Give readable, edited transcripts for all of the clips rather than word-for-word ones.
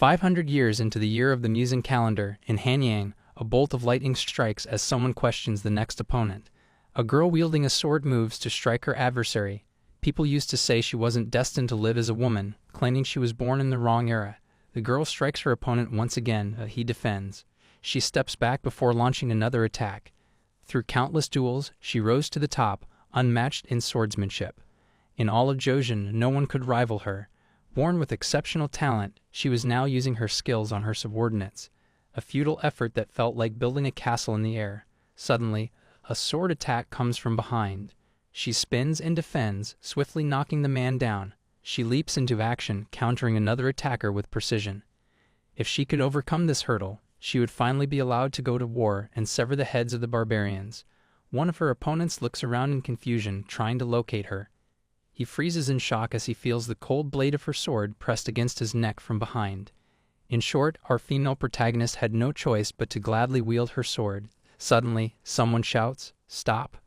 500 years into the year of the Musin calendar, in Hanyang, a bolt of lightning strikes as someone questions the next opponent. A girl wielding a sword moves to strike her adversary. People used to say she wasn't destined to live as a woman, claiming she was born in the wrong era. The girl strikes her opponent once again, but he defends. She steps back before launching another attack. Through countless duels, she rose to the top, unmatched in swordsmanship. In all of Joseon, no one could rival her. Born with exceptional talent, she was now using her skills on her subordinates. A futile effort that felt like building a castle in the air. Suddenly, a sword attack comes from behind. She spins and defends, swiftly knocking the man down. She leaps into action, countering another attacker with precision. If she could overcome this hurdle, she would finally be allowed to go to war and sever the heads of the barbarians. One of her opponents looks around in confusion, trying to locate her. He freezes in shock as he feels the cold blade of her sword pressed against his neck from behind. In short, our female protagonist had no choice but to gladly wield her sword. Suddenly, someone shouts, "Stop!"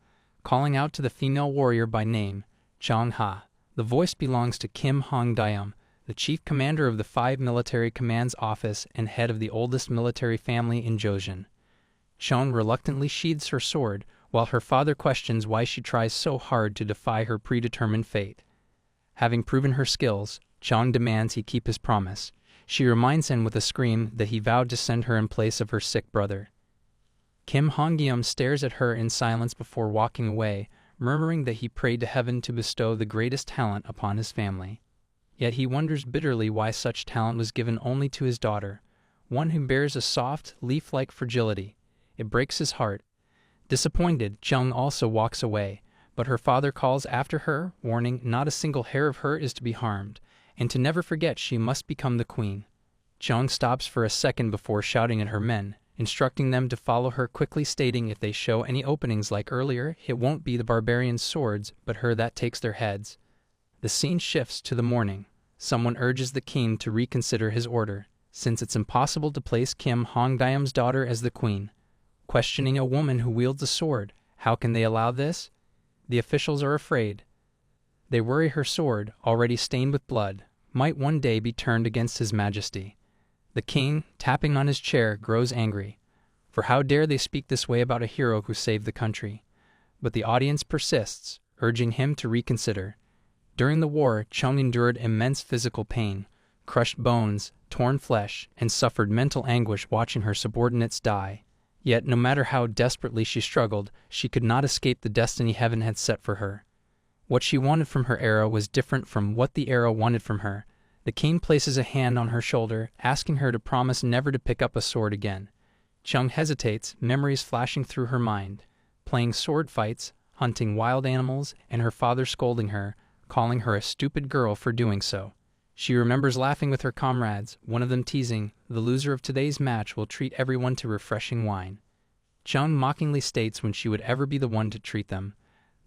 calling out to the female warrior by name, Jong-ha. The voice belongs to Kim Hong-daeum, the chief commander of the 5 Military Commands Office and head of the oldest military family in Joseon. Chong reluctantly sheathes her sword, while her father questions why she tries so hard to defy her predetermined fate. Having proven her skills, Chong demands he keep his promise. She reminds him with a scream that he vowed to send her in place of her sick brother. Kim Hong-daeum stares at her in silence before walking away, murmuring that he prayed to heaven to bestow the greatest talent upon his family. Yet he wonders bitterly why such talent was given only to his daughter, one who bears a soft, leaf-like fragility. It breaks his heart. Disappointed, Chung also walks away, but her father calls after her, warning not a single hair of her is to be harmed, and to never forget she must become the queen. Chung stops for a second before shouting at her men, instructing them to follow her, quickly stating if they show any openings like earlier, it won't be the barbarians' swords, but her that takes their heads. The scene shifts to the morning. Someone urges the king to reconsider his order, since it's impossible to place Kim Hong-daeum's daughter as the queen. Questioning a woman who wields a sword, how can they allow this? The officials are afraid. They worry her sword, already stained with blood, might one day be turned against his majesty. The king, tapping on his chair, grows angry. For how dare they speak this way about a hero who saved the country? But the audience persists, urging him to reconsider. During the war, Chung endured immense physical pain, crushed bones, torn flesh, and suffered mental anguish watching her subordinates die. Yet, no matter how desperately she struggled, she could not escape the destiny heaven had set for her. What she wanted from her era was different from what the era wanted from her. The king places a hand on her shoulder, asking her to promise never to pick up a sword again. Chung hesitates, memories flashing through her mind. Playing sword fights, hunting wild animals, and her father scolding her, calling her a stupid girl for doing so. She remembers laughing with her comrades, one of them teasing, "The loser of today's match will treat everyone to refreshing wine." Chung mockingly states when she would ever be the one to treat them.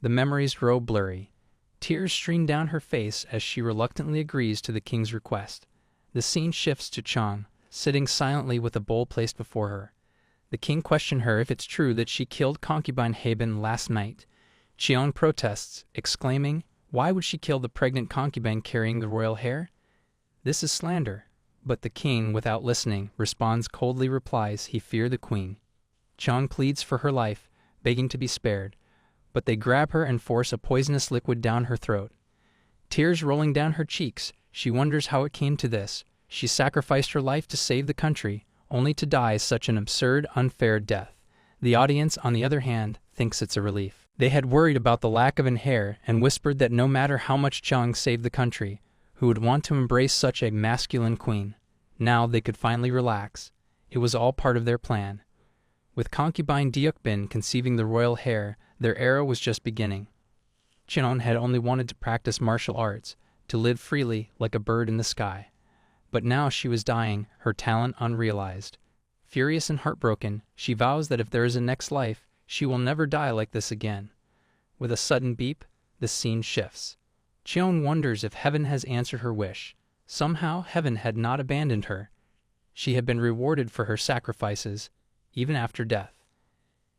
The memories grow blurry. Tears stream down her face as she reluctantly agrees to the king's request. The scene shifts to Chung, sitting silently with a bowl placed before her. The king questions her if it's true that she killed concubine Haben last night. Cheon protests, exclaiming, "Why would she kill the pregnant concubine carrying the royal hair?" This is slander, but the king, without listening, responds coldly, replies he feared the queen. Chung pleads for her life, begging to be spared, but they grab her and force a poisonous liquid down her throat. Tears rolling down her cheeks, she wonders how it came to this. She sacrificed her life to save the country, only to die such an absurd, unfair death. The audience, on the other hand, thinks it's a relief. They had worried about the lack of an heir and whispered that no matter how much Chung saved the country, who would want to embrace such a masculine queen? Now they could finally relax. It was all part of their plan. With concubine Deokbin conceiving the royal heir, their era was just beginning. Cheon had only wanted to practice martial arts, to live freely like a bird in the sky. But now she was dying, her talent unrealized. Furious and heartbroken, she vows that if there is a next life, she will never die like this again. With a sudden beep, the scene shifts. Cheon wonders if heaven has answered her wish. Somehow, heaven had not abandoned her. She had been rewarded for her sacrifices, even after death.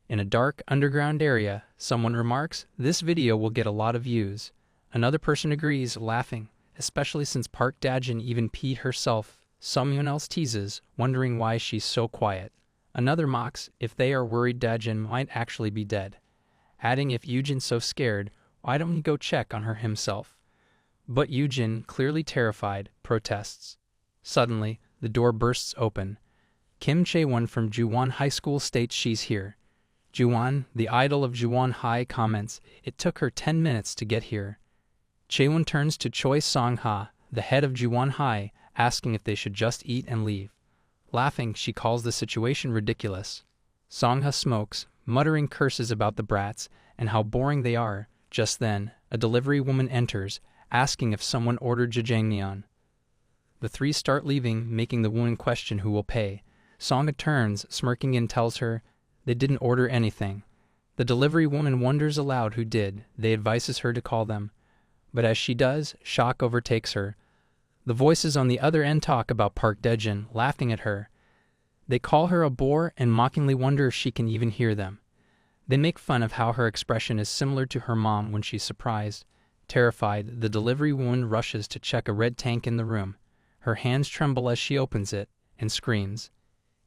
In a dark, underground area, someone remarks, "This video will get a lot of views." Another person agrees, laughing, especially since Park Dajin even peed herself Someone else teases, wondering why she's so quiet. Another mocks if they are worried Dajin might actually be dead, adding if Yujin's so scared, why don't he go check on her himself? But Yujin, clearly terrified, protests. Suddenly, the door bursts open. Kim Chae-won from Juwon High School states she's here. Juwon, the idol of Juwon High, comments, "It took her 10 minutes to get here." Chae-won turns to Choi Song-ha, the head of Juwon High, asking if they should just eat and leave. Laughing, she calls the situation ridiculous. Song-ha smokes, muttering curses about the brats and how boring they are. Just then, a delivery woman enters, asking if someone ordered jjajangmyeon. The three start leaving, making the woman question who will pay. Song-ha turns, smirking, and tells her they didn't order anything. The delivery woman wonders aloud who did. They advises her to call them. But as she does, shock overtakes her. The voices on the other end talk about Park Dajin, laughing at her. They call her a bore and mockingly wonder if she can even hear them. They make fun of how her expression is similar to her mom when she's surprised. Terrified, the delivery woman rushes to check a red tank in the room. Her hands tremble as she opens it and screams.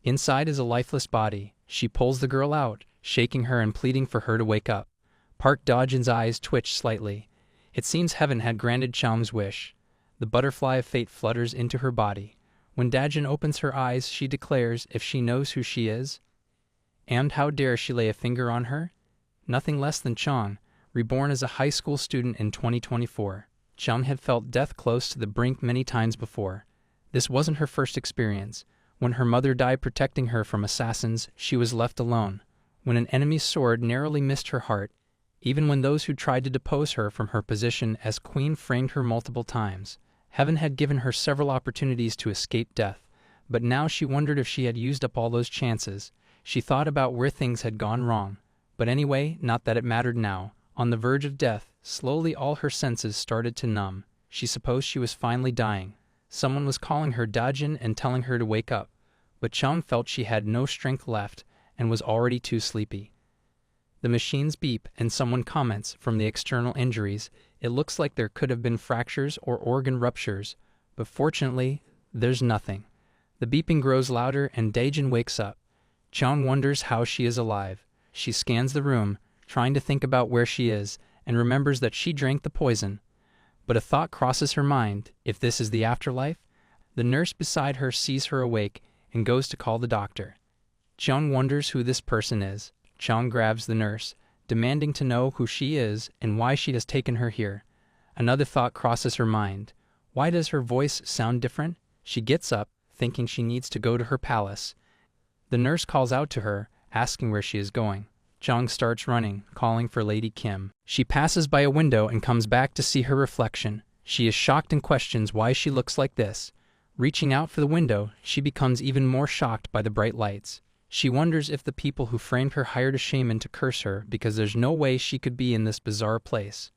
Inside is a lifeless body. She pulls the girl out, shaking her and pleading for her to wake up. Park Dajin's eyes twitch slightly. It seems heaven had granted Chang's wish. The butterfly of fate flutters into her body. When Dajin opens her eyes, she declares if she knows who she is. And how dare she lay a finger on her? Nothing less than Chang, reborn as a high school student in 2024. Chang had felt death close to the brink many times before. This wasn't her first experience. When her mother died protecting her from assassins, she was left alone. When an enemy's sword narrowly missed her heart, even when those who tried to depose her from her position as queen framed her multiple times. Heaven had given her several opportunities to escape death, but now she wondered if she had used up all those chances. She thought about where things had gone wrong. But anyway, not that it mattered now. On the verge of death, slowly all her senses started to numb. She supposed she was finally dying. Someone was calling her Dajin and telling her to wake up. But Chang felt she had no strength left and was already too sleepy. The machines beep and someone comments from the external injuries. It looks like there could have been fractures or organ ruptures, but fortunately, there's nothing. The beeping grows louder and Dajin wakes up. Chang wonders how she is alive. She scans the room, trying to think about where she is, and remembers that she drank the poison. But a thought crosses her mind. If this is the afterlife? The nurse beside her sees her awake and goes to call the doctor. Chang wonders who this person is. Chang grabs the nurse, demanding to know who she is and why she has taken her here. Another thought crosses her mind. Why does her voice sound different? She gets up, thinking she needs to go to her palace. The nurse calls out to her, asking where she is going. Chang starts running, calling for Lady Kim. She passes by a window and comes back to see her reflection. She is shocked and questions why she looks like this. Reaching out for the window, she becomes even more shocked by the bright lights. She wonders if the people who framed her hired a shaman to curse her because there's no way she could be in this bizarre place.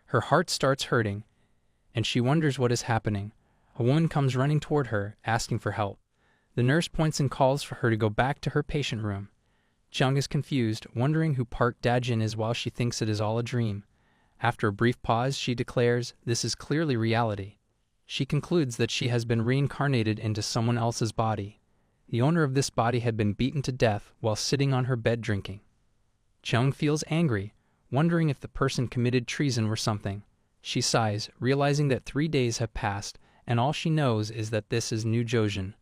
Her heart starts hurting, and she wonders what is happening. A woman comes running toward her, asking for help. The nurse points and calls for her to go back to her patient room. Chang is confused, wondering who Park Dajin is while she thinks it is all a dream. After a brief pause, she declares this is clearly reality. She concludes that she has been reincarnated into someone else's body. The owner of this body had been beaten to death while sitting on her bed drinking. Chang feels angry, wondering if the person committed treason or something. She sighs, realizing that 3 days have passed, and all she knows is that this is New Joseon,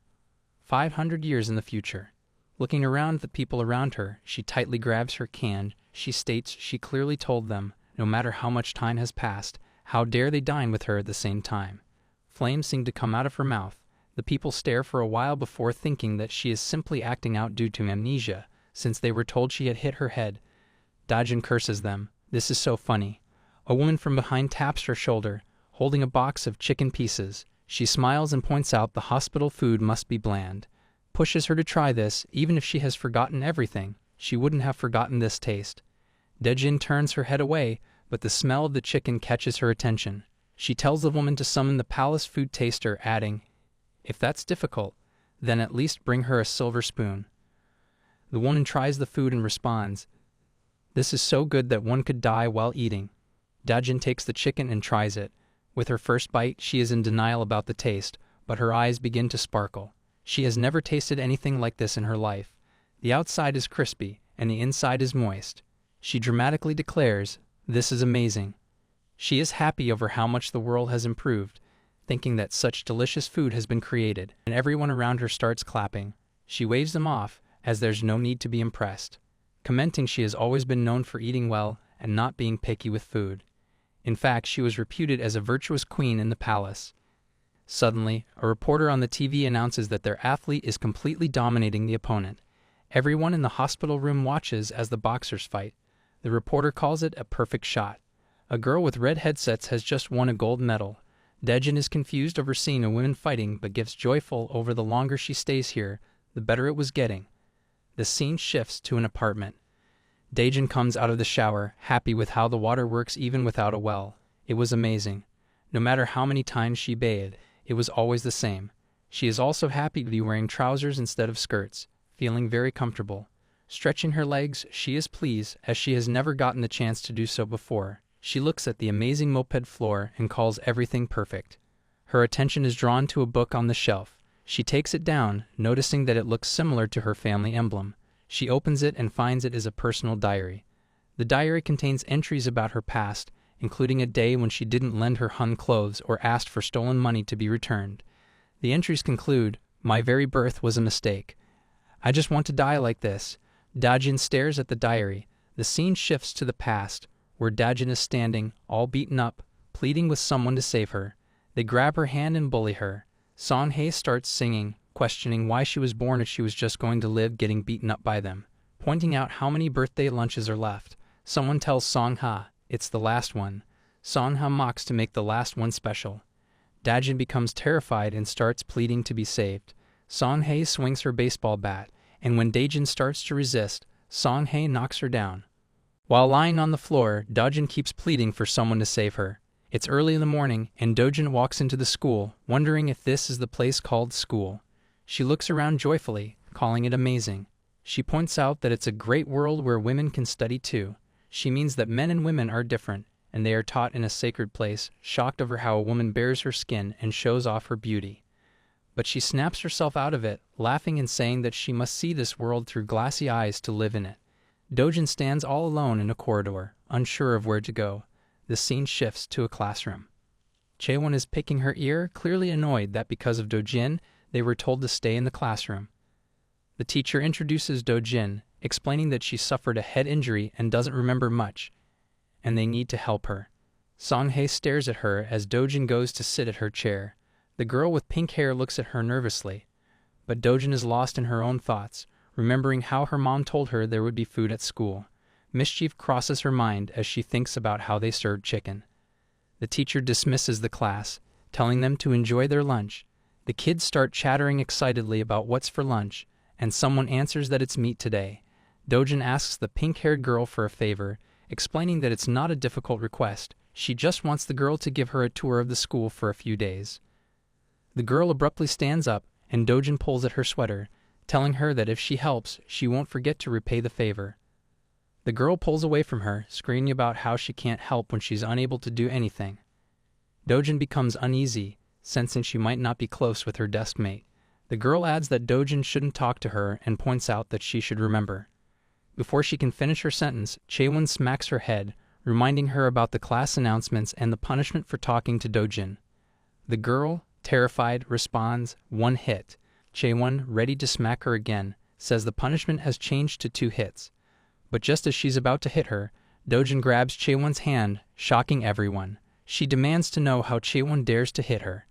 500 years in the future. Looking around at the people around her, she tightly grabs her can. She states she clearly told them, no matter how much time has passed, how dare they dine with her at the same time. Flames seem to come out of her mouth. The people stare for a while before thinking that she is simply acting out due to amnesia, since they were told she had hit her head. Dajin curses them. This is so funny. A woman from behind taps her shoulder, holding a box of chicken pieces. She smiles and points out the hospital food must be bland. Pushes her to try this, even if she has forgotten everything. She wouldn't have forgotten this taste. Dajin turns her head away, but the smell of the chicken catches her attention. She tells the woman to summon the palace food taster, adding, "If that's difficult, then at least bring her a silver spoon." The woman tries the food and responds, "This is so good that one could die while eating." Dajin takes the chicken and tries it. With her first bite, she is in denial about the taste, but her eyes begin to sparkle. She has never tasted anything like this in her life. The outside is crispy, and the inside is moist. She dramatically declares, "This is amazing." She is happy over how much the world has improved, thinking that such delicious food has been created, and everyone around her starts clapping. She waves them off, as there's no need to be impressed, commenting she has always been known for eating well and not being picky with food. In fact, she was reputed as a virtuous queen in the palace. Suddenly, a reporter on the TV announces that their athlete is completely dominating the opponent. Everyone in the hospital room watches as the boxers fight. The reporter calls it a perfect shot. A girl with red headsets has just won a gold medal. Dajin is confused over seeing a woman fighting, but gets joyful over the longer she stays here, the better it was getting. The scene shifts to an apartment. Dajin comes out of the shower, happy with how the water works even without a well. It was amazing. No matter how many times she bathed, it was always the same. She is also happy to be wearing trousers instead of skirts, feeling very comfortable. Stretching her legs, she is pleased, as she has never gotten the chance to do so before. She looks at the amazing moped floor and calls everything perfect. Her attention is drawn to a book on the shelf. She takes it down, noticing that it looks similar to her family emblem. She opens it and finds it is a personal diary. The diary contains entries about her past, including a day when she didn't lend her Hun clothes or asked for stolen money to be returned. The entries conclude, "My very birth was a mistake. I just want to die like this." Dajin stares at the diary. The scene shifts to the past, where Dajin is standing, all beaten up, pleading with someone to save her. They grab her hand and bully her. Song-hae starts singing, questioning why she was born if she was just going to live getting beaten up by them, pointing out how many birthday lunches are left. Someone tells Song-ha, it's the last one. Song-ha mocks to make the last one special. Dajin becomes terrified and starts pleading to be saved. Song-hae swings her baseball bat, and when Dajin starts to resist, Song-hae knocks her down. While lying on the floor, Dajin keeps pleading for someone to save her. It's early in the morning, and Dojin walks into the school, wondering if this is the place called school. She looks around joyfully, calling it amazing. She points out that it's a great world where women can study too. She means that men and women are different, and they are taught in a sacred place, shocked over how a woman bares her skin and shows off her beauty. But she snaps herself out of it, laughing and saying that she must see this world through glassy eyes to live in it. Dojin stands all alone in a corridor, unsure of where to go. The scene shifts to a classroom. Chae-won is picking her ear, clearly annoyed that because of Dojin, they were told to stay in the classroom. The teacher introduces Dojin, explaining that she suffered a head injury and doesn't remember much, and they need to help her. Song-hae stares at her as Dojin goes to sit at her chair. The girl with pink hair looks at her nervously, but Dojin is lost in her own thoughts, remembering how her mom told her there would be food at school. Mischief crosses her mind as she thinks about how they served chicken. The teacher dismisses the class, telling them to enjoy their lunch. The kids start chattering excitedly about what's for lunch, and someone answers that it's meat today. Dojin asks the pink-haired girl for a favor, explaining that it's not a difficult request. She just wants the girl to give her a tour of the school for a few days. The girl abruptly stands up, and Dojin pulls at her sweater, telling her that if she helps, she won't forget to repay the favor. The girl pulls away from her, screaming about how she can't help when she's unable to do anything. Dojin becomes uneasy, sensing she might not be close with her deskmate. The girl adds that Dojin shouldn't talk to her and points out that she should remember. Before she can finish her sentence, Chae-won smacks her head, reminding her about the class announcements and the punishment for talking to Dojin. The girl, terrified, responds, "1 hit." Chae-won, ready to smack her again, says the punishment has changed to 2 hits. But just as she's about to hit her, Dojin grabs Chae-won's hand, shocking everyone. She demands to know how Chae-won dares to hit her.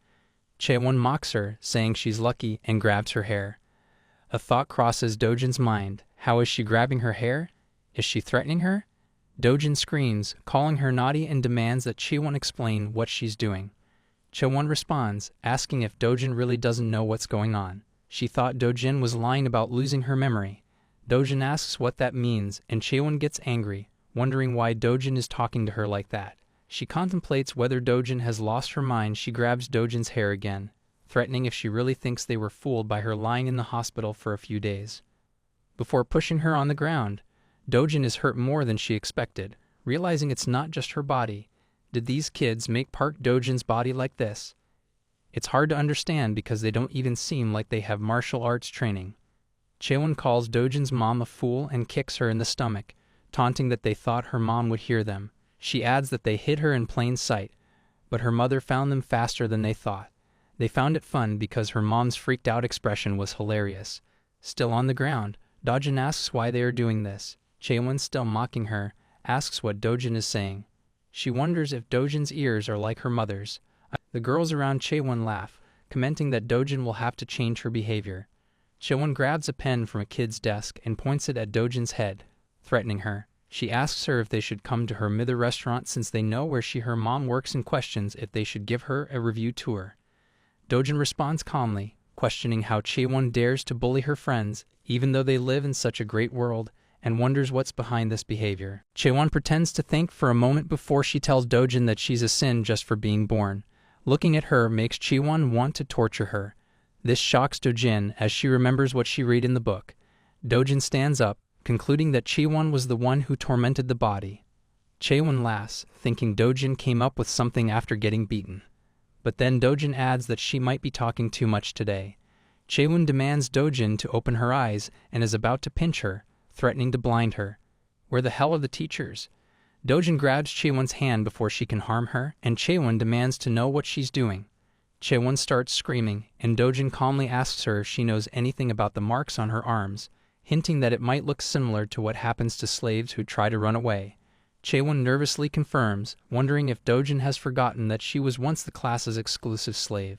Chae-won mocks her, saying she's lucky, and grabs her hair. A thought crosses Dojin's mind. How is she grabbing her hair? Is she threatening her? Dojin screams, calling her naughty, and demands that Chae-won explain what she's doing. Chae-won responds, asking if Dojin really doesn't know what's going on. She thought Dojin was lying about losing her memory. Dojin asks what that means, and Chae-won gets angry, wondering why Dojin is talking to her like that. She contemplates whether Dojin has lost her mind. She grabs Dojin's hair again, threatening if she really thinks they were fooled by her lying in the hospital for a few days. Before pushing her on the ground, Dojin is hurt more than she expected, realizing it's not just her body. Did these kids make Park Dojin's body like this? It's hard to understand because they don't even seem like they have martial arts training. Chae-won calls Dojin's mom a fool and kicks her in the stomach, taunting that they thought her mom would hear them. She adds that they hid her in plain sight, but her mother found them faster than they thought. They found it fun because her mom's freaked-out expression was hilarious. Still on the ground, Dajin asks why they are doing this. Chae-won, still mocking her, asks what Dojin is saying. She wonders if Dojin's ears are like her mother's. The girls around Chae-won laugh, commenting that Dojin will have to change her behavior. Chae-won grabs a pen from a kid's desk and points it at Dojin's head, threatening her. She asks her if they should come to her Mither restaurant since they know where her mom works and questions if they should give her a review tour. Dojin responds calmly, questioning how Chae-won dares to bully her friends, even though they live in such a great world, and wonders what's behind this behavior. Chae-won pretends to think for a moment before she tells Dojin that she's a sin just for being born. Looking at her makes Chae-won want to torture her. This shocks Dojin as she remembers what she read in the book. Dojin stands up, concluding that Chae-won was the one who tormented the body. Chae-won laughs, thinking Dojin came up with something after getting beaten. But then Dojin adds that she might be talking too much today. Chae-won demands Dojin to open her eyes and is about to pinch her, threatening to blind her. Where the hell are the teachers? Dojin grabs Chae-won's hand before she can harm her, and Chae-won demands to know what she's doing. Chae-won starts screaming, and Dojin calmly asks her if she knows anything about the marks on her arms, hinting that it might look similar to what happens to slaves who try to run away. Chae-won nervously confirms, wondering if Dojin has forgotten that she was once the class's exclusive slave.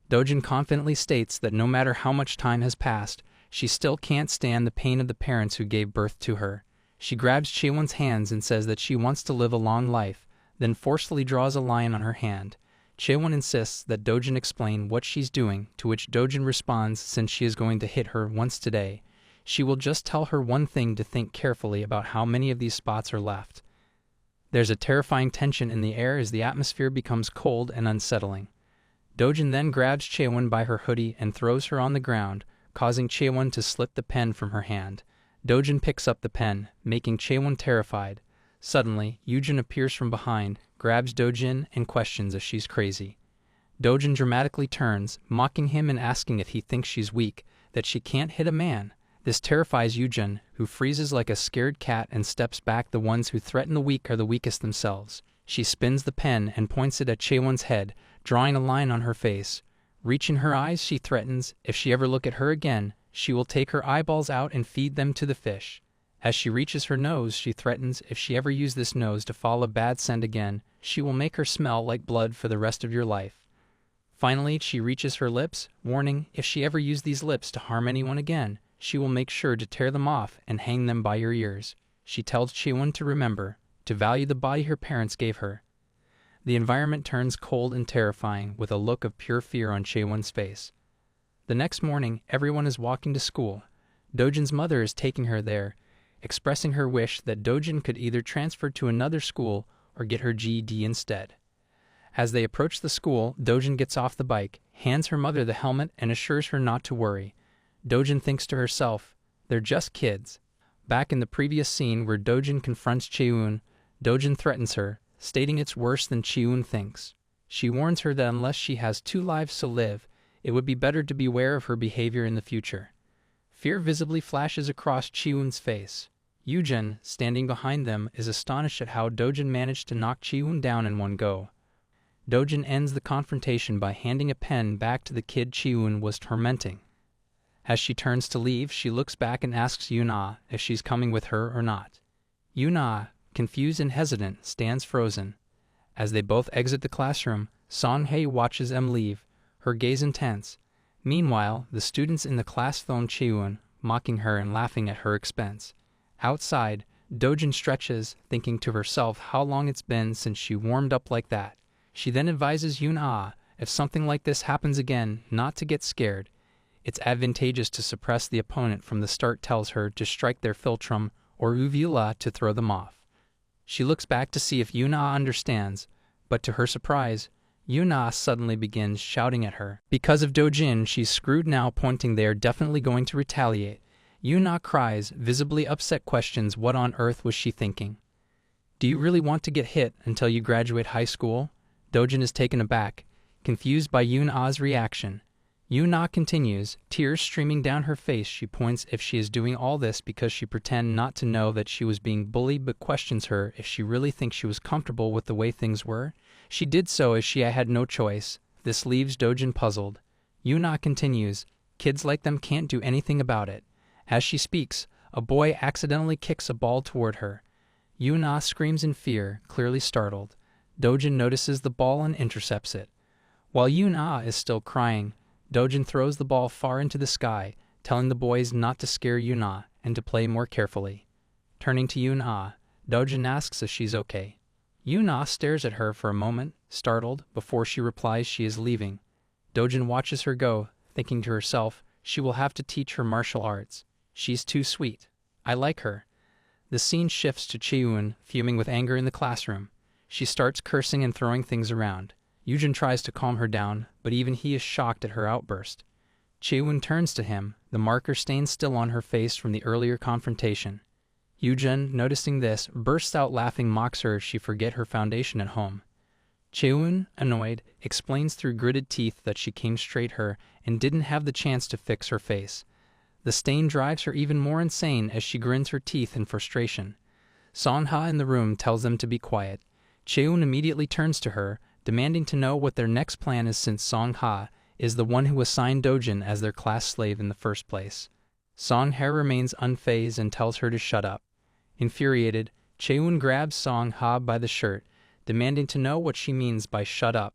Dojin confidently states that no matter how much time has passed, she still can't stand the pain of the parents who gave birth to her. She grabs Chae-won's hands and says that she wants to live a long life, then forcefully draws a line on her hand. Chae-won insists that Dojin explain what she's doing, to which Dojin responds since she is going to hit her once today. She will just tell her one thing to think carefully about how many of these spots are left. There's a terrifying tension in the air as the atmosphere becomes cold and unsettling. Dojin then grabs Chae-won by her hoodie and throws her on the ground, causing Chae-won to slip the pen from her hand. Dojin picks up the pen, making Chae-won terrified. Suddenly, Yujin appears from behind, grabs Dojin, and questions if she's crazy. Dojin dramatically turns, mocking him and asking if he thinks she's weak, that she can't hit a man. This terrifies Yujin, who freezes like a scared cat and steps back. The ones who threaten the weak are the weakest themselves. She spins the pen and points it at Chae-won's head, drawing a line on her face. Reaching her eyes, she threatens, if she ever look at her again, she will take her eyeballs out and feed them to the fish. As she reaches her nose, she threatens if she ever use this nose to follow a bad scent again, she will make her smell like blood for the rest of your life. Finally, she reaches her lips, warning if she ever use these lips to harm anyone again, she will make sure to tear them off and hang them by your ears. She tells Chae-won to remember, to value the body her parents gave her. The environment turns cold and terrifying with a look of pure fear on Chae-won's face. The next morning, everyone is walking to school. Dojin's mother is taking her there, expressing her wish that Dojin could either transfer to another school or get her GED instead. As they approach the school, Dojin gets off the bike, hands her mother the helmet, and assures her not to worry. Dojin thinks to herself, they're just kids. Back in the previous scene where Dojin confronts Chae-won, Dojin threatens her, stating it's worse than Chae-won thinks. She warns her that unless she has 2 lives to live, it would be better to beware of her behavior in the future. Fear visibly flashes across Chae-won's face. Yujin, standing behind them, is astonished at how Dojin managed to knock Chae-won down in one go. Dojin ends the confrontation by handing a pen back to the kid Chae-won was tormenting. As she turns to leave, she looks back and asks Yuna if she's coming with her or not. Yuna, confused and hesitant, stands frozen. As they both exit the classroom, Song-hae watches them leave, her gaze intense. Meanwhile, the students in the class phone Chae-won, mocking her and laughing at her expense. Outside, Dojin stretches, thinking to herself how long it's been since she warmed up like that. She then advises Yuna, if something like this happens again, not to get scared. It's advantageous to suppress the opponent from the start, tells her to strike their philtrum or uvula to throw them off. She looks back to see if Yuna understands, but to her surprise, Yuna suddenly begins shouting at her. Because of Dojin, she's screwed now, pointing they are definitely going to retaliate. Yuna cries, visibly upset, questions what on earth was she thinking. Do you really want to get hit until you graduate high school? Dojin is taken aback. confused by Yuna's reaction. Yuna continues, tears streaming down her face. She points if she is doing all this because she pretend not to know that she was being bullied, but questions her if she really thinks she was comfortable with the way things were. She did so as she had no choice. This leaves Dajin puzzled. Yuna continues, kids like them can't do anything about it. As she speaks, a boy accidentally kicks a ball toward her. Yuna screams in fear, clearly startled. Dajin notices the ball and intercepts it. While Yuna is still crying, Dajin throws the ball far into the sky, telling the boys not to scare Yuna and to play more carefully. Turning to Yuna, Dajin asks if she's okay. Yuna stares at her for a moment, startled, before she replies she is leaving. Dajin watches her go, thinking to herself, she will have to teach her martial arts. She's too sweet. I like her. The scene shifts to Chae-won, fuming with anger in the classroom. She starts cursing and throwing things around. Yujin tries to calm her down, but even he is shocked at her outburst. Chae-won turns to him, the marker stain still on her face from the earlier confrontation. Yujin, noticing this, bursts out laughing, mocks her as she forget her foundation at home. Chae-won, annoyed, explains through gritted teeth that she came straight her and didn't have the chance to fix her face. The stain drives her even more insane as she grins her teeth in frustration. Song-ha in the room tells them to be quiet. Chae-won immediately turns to her, demanding to know what their next plan is since Song-ha is the one who assigned Dajin as their class slave in the first place. Song-ha remains unfazed and tells her to shut up. Infuriated, Chae-won grabs Song-ha by the shirt, demanding to know what she means by shut up,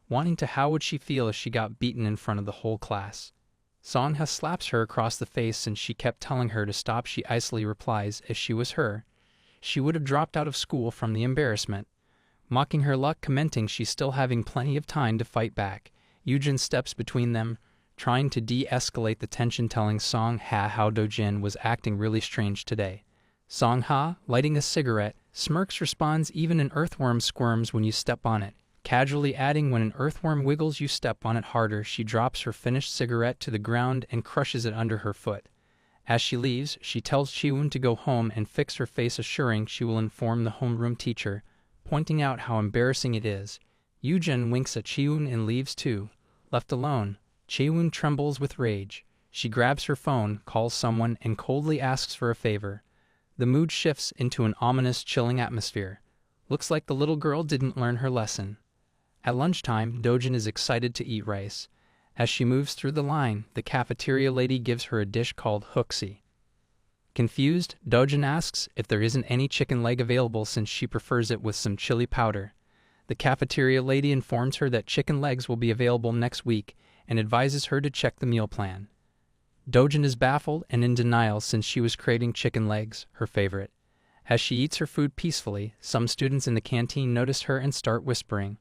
wanting to how would she feel if she got beaten in front of the whole class. Song-ha slaps her across the face since she kept telling her to stop. She icily replies if she was her, she would have dropped out of school from the embarrassment. Mocking her luck, commenting she's still having plenty of time to fight back. Yujin steps between them, trying to de-escalate the tension, telling Song-ha how Dajin was acting really strange today. Song-ha, lighting a cigarette, smirks, responds even an earthworm squirms when you step on it, casually adding when an earthworm wiggles you step on it harder. She drops her finished cigarette to the ground and crushes it under her foot. As she leaves, she tells Chae-won to go home and fix her face, assuring she will inform the homeroom teacher, pointing out how embarrassing it is. Yujin winks at Chae-won and leaves too. Left alone, Chae-won trembles with rage. She grabs her phone, calls someone, and coldly asks for a favor. The mood shifts into an ominous, chilling atmosphere. Looks like the little girl didn't learn her lesson. At lunchtime, Dajin is excited to eat rice. As she moves through the line, the cafeteria lady gives her a dish called hooksy. Confused, Dajin asks if there isn't any chicken leg available since she prefers it with some chili powder. The cafeteria lady informs her that chicken legs will be available next week and advises her to check the meal plan. Dajin is baffled and in denial since she was craving chicken legs, her favorite. As she eats her food peacefully, some students in the canteen notice her and start whispering.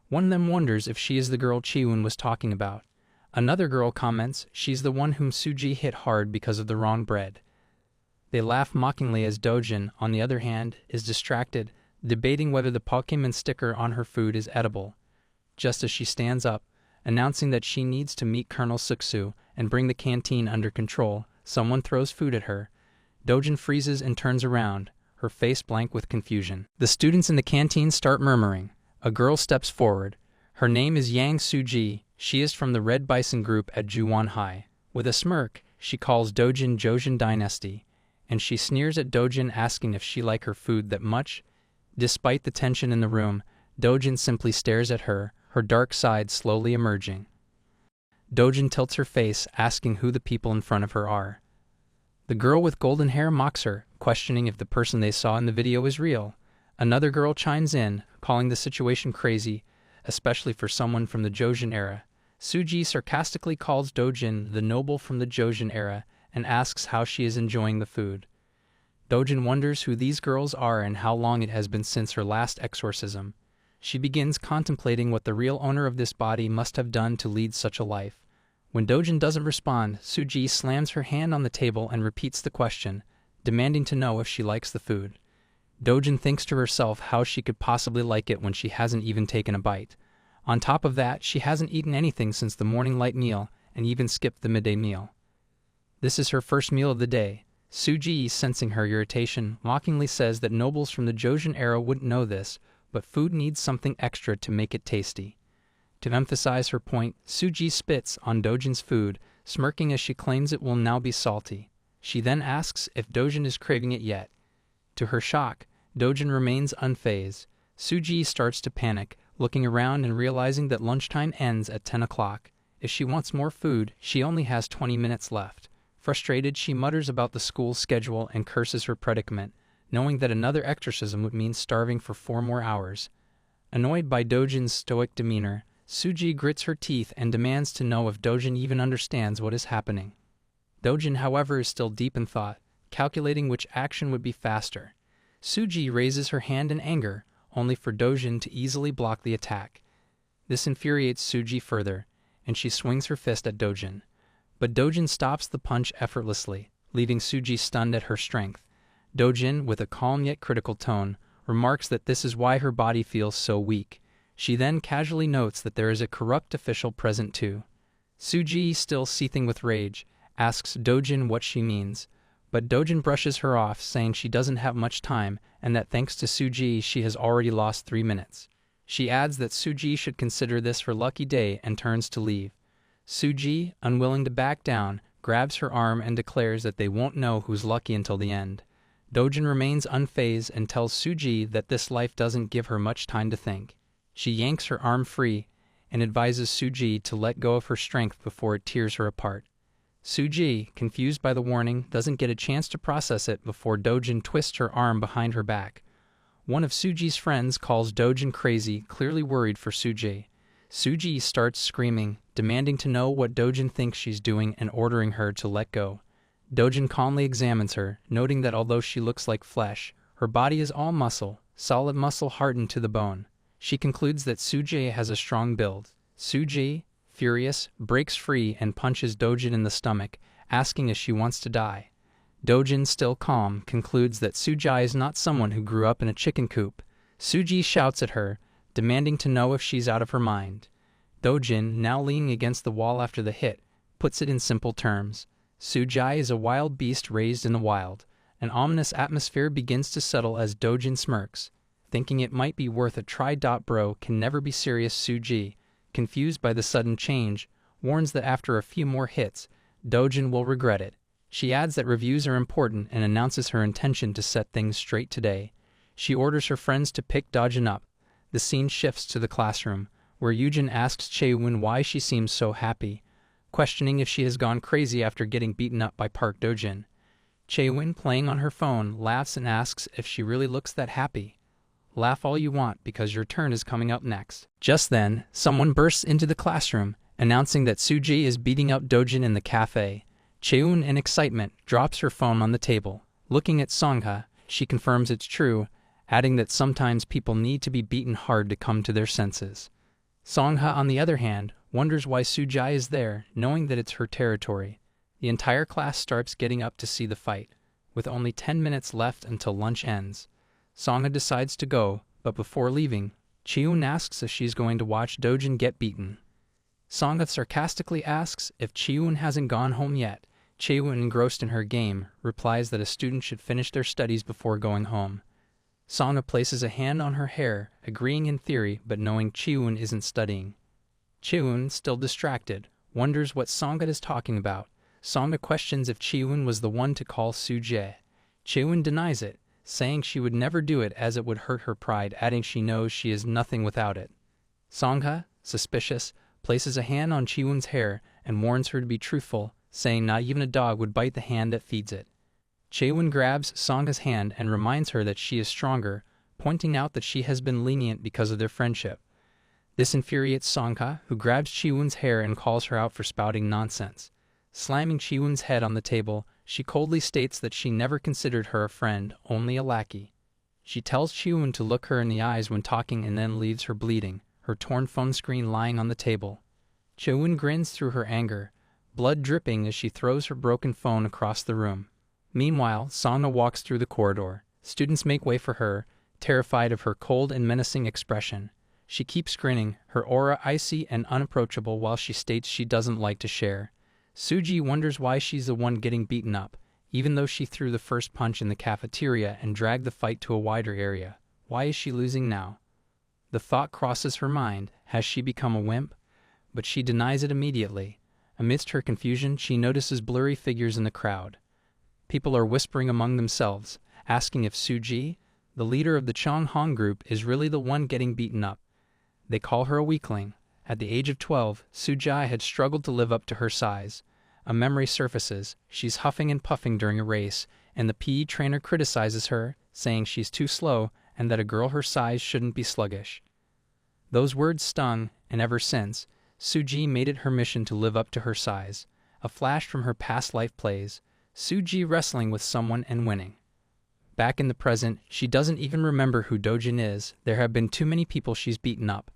One of them wonders if she is the girl Chae-won was talking about. Another girl comments she's the one whom Soo-ji hit hard because of the wrong bread. They laugh mockingly as Dajin, on the other hand, is distracted, debating whether the Pokemon sticker on her food is edible. Just as she stands up, announcing that she needs to meet Colonel Suksu and bring the canteen under control, someone throws food at her. Dajin freezes and turns around, her face blank with confusion. The students in the canteen start murmuring. A girl steps forward. Her name is Yang Soo-ji. She is from the Red Bison group at Juwon High. With a smirk, she calls Dajin Joseon Dynasty, and she sneers at Dajin, asking if she like her food that much. Despite the tension in the room, Dajin simply stares at her dark side slowly emerging. Dajin tilts her face, asking who the people in front of her are. The girl with golden hair mocks her, questioning if the person they saw in the video is real. Another girl chimes in, calling the situation crazy, especially for someone from the Joseon era. Soo-ji sarcastically calls Dajin the noble from the Joseon era and asks how she is enjoying the food. Dajin wonders who these girls are and how long it has been since her last exorcism. She begins contemplating what the real owner of this body must have done to lead such a life. When Dajin doesn't respond, Soo-ji slams her hand on the table and repeats the question, demanding to know if she likes the food. Dajin thinks to herself how she could possibly like it when she hasn't even taken a bite. On top of that, she hasn't eaten anything since the morning light meal and even skipped the midday meal. This is her first meal of the day. Soo-ji, sensing her irritation, mockingly says that nobles from the Joseon era wouldn't know this, but food needs something extra to make it tasty. To emphasize her point, Soo-ji spits on Dojin's food, smirking as she claims it will now be salty. She then asks if Dojin is craving it yet. To her shock, Dojin remains unfazed. Soo-ji starts to panic, looking around and realizing that lunchtime ends at 10 o'clock. If she wants more food, she only has 20 minutes left. Frustrated, she mutters about the school's schedule and curses her predicament, knowing that another exorcism would mean starving for 4 more hours. Annoyed by Dojin's stoic demeanor, Soo-ji grits her teeth and demands to know if Dojin even understands what is happening. Dojin, however, is still deep in thought, calculating which action would be faster. Soo-ji raises her hand in anger, only for Dojin to easily block the attack. This infuriates Soo-ji further, and she swings her fist at Dojin. But Dojin stops the punch effortlessly, leaving Soo-ji stunned at her strength. Dojin, with a calm yet critical tone, remarks that this is why her body feels so weak. She then casually notes that there is a corrupt official present too. Soo-ji, still seething with rage, asks Dojin what she means, but Dojin brushes her off, saying she doesn't have much time and that thanks to Soo-ji she has already lost 3 minutes. She adds that Soo-ji should consider this her lucky day and turns to leave. Soo-ji, unwilling to back down, grabs her arm and declares that they won't know who's lucky until the end. Dojin remains unfazed and tells Soo-ji that this life doesn't give her much time to think. She yanks her arm free and advises Soo-ji to let go of her strength before it tears her apart. Soo-ji, confused by the warning, doesn't get a chance to process it before Dojin twists her arm behind her back. One of Soo-ji's friends calls Dojin crazy, clearly worried for Soo-ji. Soo-ji starts screaming, demanding to know what Dojin thinks she's doing and ordering her to let go. Dojin calmly examines her, noting that although she looks like flesh, her body is all muscle, solid muscle hardened to the bone. She concludes that Soo-ji has a strong build. Soo-ji, furious, breaks free and punches Dojin in the stomach, asking if she wants to die. Dojin, still calm, concludes that Soo-ji is not someone who grew up in a chicken coop. Soo-ji shouts at her, demanding to know if she's out of her mind. Dojin, now leaning against the wall after the hit, puts it in simple terms. Soo-ji is a wild beast raised in the wild. An ominous atmosphere begins to settle as Dojin smirks. Thinking it might be worth a try. Bro can never be serious. Soo-ji, confused by the sudden change, warns that after a few more hits, Dojin will regret it. She adds that reviews are important and announces her intention to set things straight today. She orders her friends to pick Dajin up. The scene shifts to the classroom, where Yujin asks Chae-won why she seems so happy, questioning if she has gone crazy after getting beaten up by Park Dojin. Chae-won, playing on her phone, laughs and asks if she really looks that happy. Laugh all you want because your turn is coming up next. Just then, someone bursts into the classroom, announcing that Soo-ji is beating up Dojin in the cafe. Chae-won, in excitement, drops her phone on the table. Looking at Song-ha, she confirms it's true, adding that sometimes people need to be beaten hard to come to their senses. Song-ha, on the other hand, wonders why Soo-ji is there, knowing that it's her territory. The entire class starts getting up to see the fight, with only 10 minutes left until lunch ends. Song-ha decides to go, but before leaving, Chae-won asks if she's going to watch Dojin get beaten. Song-ha sarcastically asks if Chae-won hasn't gone home yet. Chae-won, engrossed in her game, replies that a student should finish their studies before going home. Song-ha places a hand on her hair, agreeing in theory but knowing Chae-won isn't studying. Chae-won, still distracted, wonders what Song-ha is talking about. Song-ha questions if Chae-won was the one to call Soo-ji. Chae-won denies it, saying she would never do it as it would hurt her pride, adding she knows she is nothing without it. Song-ha, suspicious, places a hand on Chae-won's hair and warns her to be truthful, saying not even a dog would bite the hand that feeds it. Chae-won grabs Song-ha's hand and reminds her that she is stronger, pointing out that she has been lenient because of their friendship. This infuriates Song-ha, who grabs Chae-won's hair and calls her out for spouting nonsense. Slamming Chae-won's head on the table, she coldly states that she never considered her a friend, only a lackey. She tells Chae-won to look her in the eyes when talking and then leaves her bleeding, her torn phone screen lying on the table. Chae-won grins through her anger, blood dripping as she throws her broken phone across the room. Meanwhile, Song-ha walks through the corridor. Students make way for her, terrified of her cold and menacing expression. She keeps grinning, her aura icy and unapproachable while she states she doesn't like to share. Soo-ji wonders why she's the one getting beaten up, even though she threw the first punch in the cafeteria and dragged the fight to a wider area. Why is she losing now? The thought crosses her mind, has she become a wimp? But she denies it immediately. Amidst her confusion, she notices blurry figures in the crowd. People are whispering among themselves, asking if Soo-ji, the leader of the Chonghong group, is really the one getting beaten up. They call her a weakling. At the age of 12, Soo-ji had struggled to live up to her size. A memory surfaces. She's huffing and puffing during a race, and the PE trainer criticizes her, saying she's too slow and that a girl her size shouldn't be sluggish. Those words stung, and ever since, Soo-ji made it her mission to live up to her size. A flash from her past life plays, Soo-ji wrestling with someone and winning. Back in the present, she doesn't even remember who Dajin is. There have been too many people she's beaten up.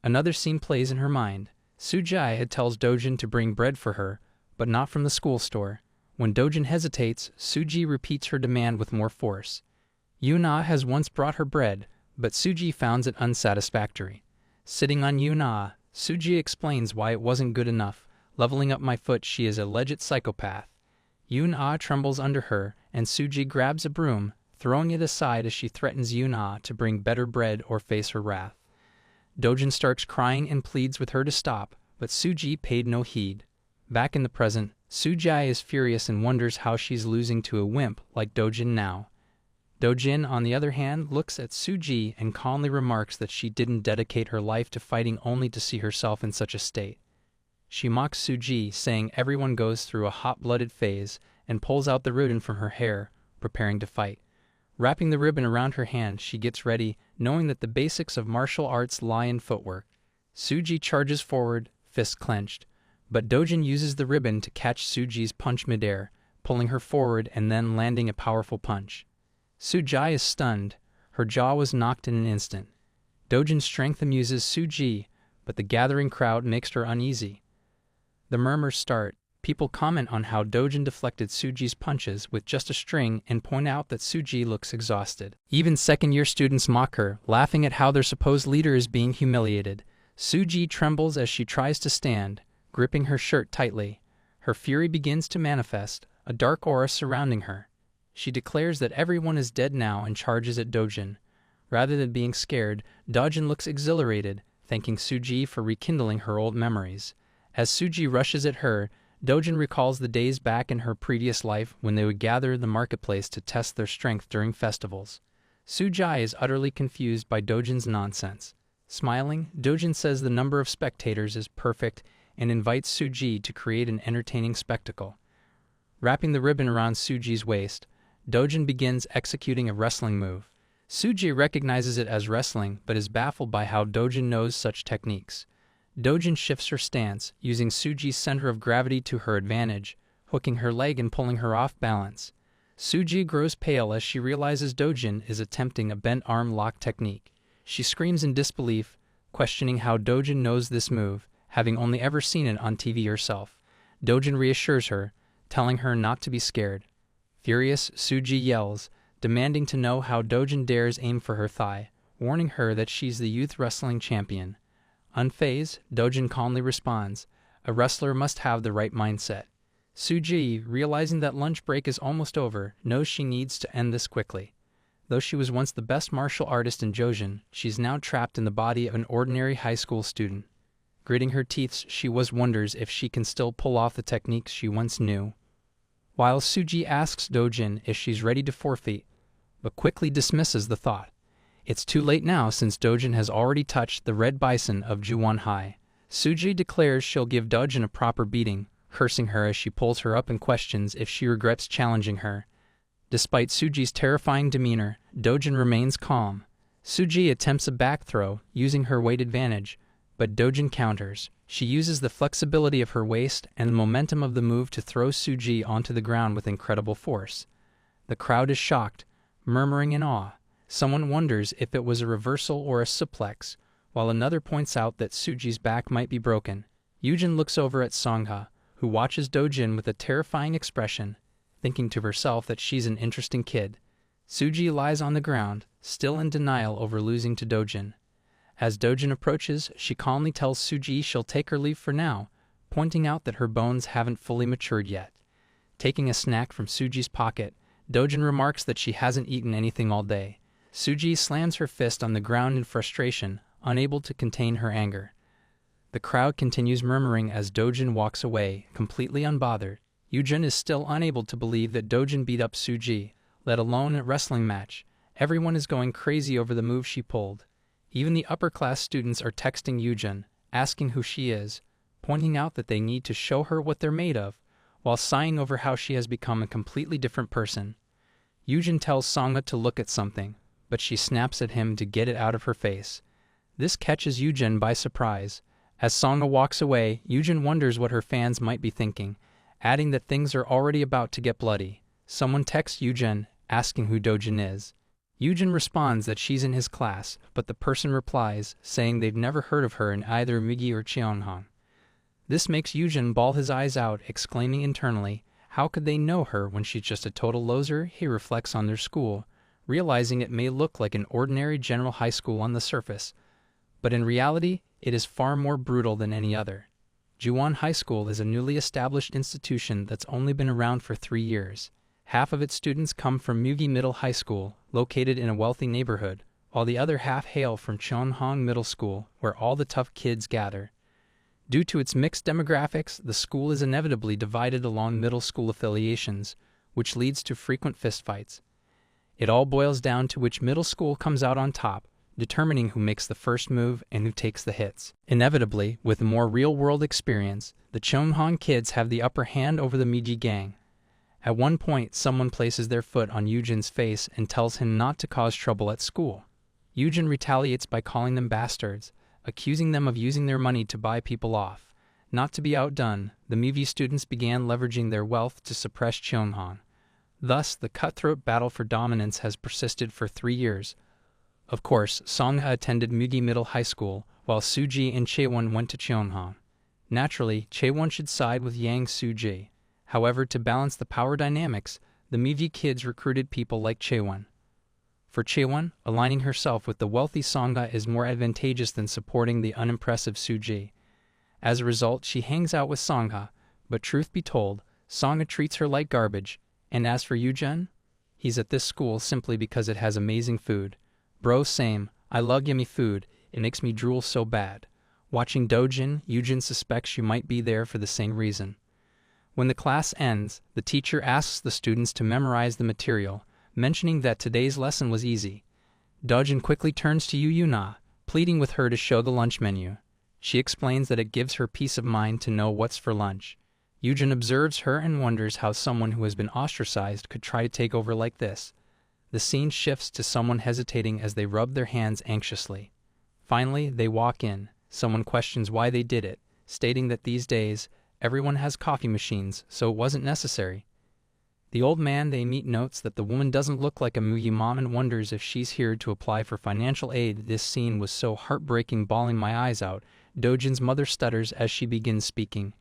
Another scene plays in her mind. Soo-ji had tells Dajin to bring bread for her, but not from the school store. When Dajin hesitates, Soo-ji repeats her demand with more force. Yuna has once brought her bread, but Soo-ji finds it unsatisfactory. Sitting on Yuna, Soo-ji explains why it wasn't good enough. Leveling up my foot, she is a legit psychopath. Yuna trembles under her, and Soo-ji grabs a broom, throwing it aside as she threatens Yuna to bring better bread or face her wrath. Dajin starts crying and pleads with her to stop, but Soo-ji paid no heed. Back in the present, Soo-ji is furious and wonders how she's losing to a wimp like Dajin now. Dajin, on the other hand, looks at Soo-ji and calmly remarks that she didn't dedicate her life to fighting only to see herself in such a state. She mocks Soo-ji, saying everyone goes through a hot-blooded phase, and pulls out the ribbon from her hair, preparing to fight. Wrapping the ribbon around her hand, she gets ready, knowing that the basics of martial arts lie in footwork. Soo-ji charges forward, fist clenched, but Dajin uses the ribbon to catch Soo-ji's punch midair, pulling her forward and then landing a powerful punch. Soo-ji is stunned. Her jaw was knocked in an instant. Dojin's strength amuses Soo-ji, but the gathering crowd makes her uneasy. The murmurs start. People comment on how Dajin deflected Soo-ji's punches with just a string and point out that Soo-ji looks exhausted. Even second-year students mock her, laughing at how their supposed leader is being humiliated. Soo-ji trembles as she tries to stand, gripping her shirt tightly. Her fury begins to manifest, a dark aura surrounding her. She declares that everyone is dead now and charges at Dajin. Rather than being scared, Dajin looks exhilarated, thanking Soo-ji for rekindling her old memories. As Soo-ji rushes at her, Dajin recalls the days back in her previous life when they would gather in the marketplace to test their strength during festivals. Soo-ji is utterly confused by Dojin's nonsense. Smiling, Dajin says the number of spectators is perfect and invites Soo-ji to create an entertaining spectacle. Wrapping the ribbon around Soo-ji's waist, Dajin begins executing a wrestling move. Soo-ji recognizes it as wrestling but is baffled by how Dajin knows such techniques. Dajin shifts her stance, using Soo-ji's center of gravity to her advantage, hooking her leg and pulling her off balance. Soo-ji grows pale as she realizes Dajin is attempting a bent arm lock technique. She screams in disbelief, questioning how Dajin knows this move, having only ever seen it on TV herself. Dajin reassures her, telling her not to be scared. Furious, Soo-ji yells, demanding to know how Dajin dares aim for her thigh, warning her that she's the youth wrestling champion. Unfazed, Dajin calmly responds, a wrestler must have the right mindset. Soo-ji, realizing that lunch break is almost over, knows she needs to end this quickly. Though she was once the best martial artist in Jojin, she's now trapped in the body of an ordinary high school student. Gritting her teeth, she wonders if she can still pull off the techniques she once knew. While Soo-ji asks Dajin if she's ready to forfeit, but quickly dismisses the thought. It's too late now since Dajin has already touched the red bison of Juwon High. Soo-ji declares she'll give Dajin a proper beating, cursing her as she pulls her up and questions if she regrets challenging her. Despite Soo-ji's terrifying demeanor, Dajin remains calm. Soo-ji attempts a back throw, using her weight advantage, but Dajin counters. She uses the flexibility of her waist and the momentum of the move to throw Soo-ji onto the ground with incredible force. The crowd is shocked, murmuring in awe. Someone wonders if it was a reversal or a suplex, while another points out that Soo-ji's back might be broken. Yujin looks over at Songha, who watches Dajin with a terrifying expression, thinking to herself that she's an interesting kid. Soo-ji lies on the ground, still in denial over losing to Dajin. As Dajin approaches, she calmly tells Soo-ji she'll take her leave for now, pointing out that her bones haven't fully matured yet. Taking a snack from Soo-ji's pocket, Dajin remarks that she hasn't eaten anything all day. Soo-ji slams her fist on the ground in frustration, unable to contain her anger. The crowd continues murmuring as Dajin walks away, completely unbothered. Yujin is still unable to believe that Dajin beat up Soo-ji, let alone a wrestling match. Everyone is going crazy over the move she pulled. Even the upper-class students are texting Yujin, asking who she is, pointing out that they need to show her what they're made of, while sighing over how she has become a completely different person. Yujin tells Sangha to look at something, but she snaps at him to get it out of her face. This catches Yujin by surprise. As Sangha walks away, Yujin wonders what her fans might be thinking, adding that things are already about to get bloody. Someone texts Yujin, asking who Dajin is. Yujin responds that she's in his class, but the person replies, saying they've never heard of her in either Migi or Cheonghang. This makes Yujin bawl his eyes out, exclaiming internally, how could they know her when she's just a total loser? He reflects on their school, realizing it may look like an ordinary general high school on the surface, but in reality, it is far more brutal than any other. Juwon High School is a newly established institution that's only been around for 3 years. Half of its students come from Mugi Middle High School, located in a wealthy neighborhood, while the other half hail from Cheonghang Middle School, where all the tough kids gather. Due to its mixed demographics, the school is inevitably divided along middle school affiliations, which leads to frequent fistfights. It all boils down to which middle school comes out on top, determining who makes the first move and who takes the hits. Inevitably, with more real-world experience, the Cheonghang kids have the upper hand over the Migi gang. At one point, someone places their foot on Yujin's face and tells him not to cause trouble at school. Yujin retaliates by calling them bastards, accusing them of using their money to buy people off. Not to be outdone, the Migi students began leveraging their wealth to suppress Cheonghang. Thus, the cutthroat battle for dominance has persisted for 3 years. Of course, Sangha attended Mugi Middle High School, while Soo-ji and Chae-won went to Cheonghang. Naturally, Chae-won should side with Yang Soo-ji. However, to balance the power dynamics, the Migi kids recruited people like Chae-won. For Chae-won, aligning herself with the wealthy Sangha is more advantageous than supporting the unimpressive Soo-ji. As a result, she hangs out with Sangha, but truth be told, Sangha treats her like garbage. And as for Yujin, he's at this school simply because it has amazing food. Bro, same. I love yummy food. It makes me drool so bad. Watching Dajin, Yujin suspects you might be there for the same reason. When the class ends, the teacher asks the students to memorize the material, mentioning that today's lesson was easy. Dajin quickly turns to Yuna, pleading with her to show the lunch menu. She explains that it gives her peace of mind to know what's for lunch. Yujin observes her and wonders how someone who has been ostracized could try to take over like this. The scene shifts to someone hesitating as they rub their hands anxiously. Finally, they walk in. Someone questions why they did it, stating that these days, everyone has coffee machines, so it wasn't necessary. The old man they meet notes that the woman doesn't look like a Mugi mom and wonders if she's here to apply for financial aid. This scene was so heartbreaking, bawling my eyes out. Dojin's mother stutters as she begins speaking,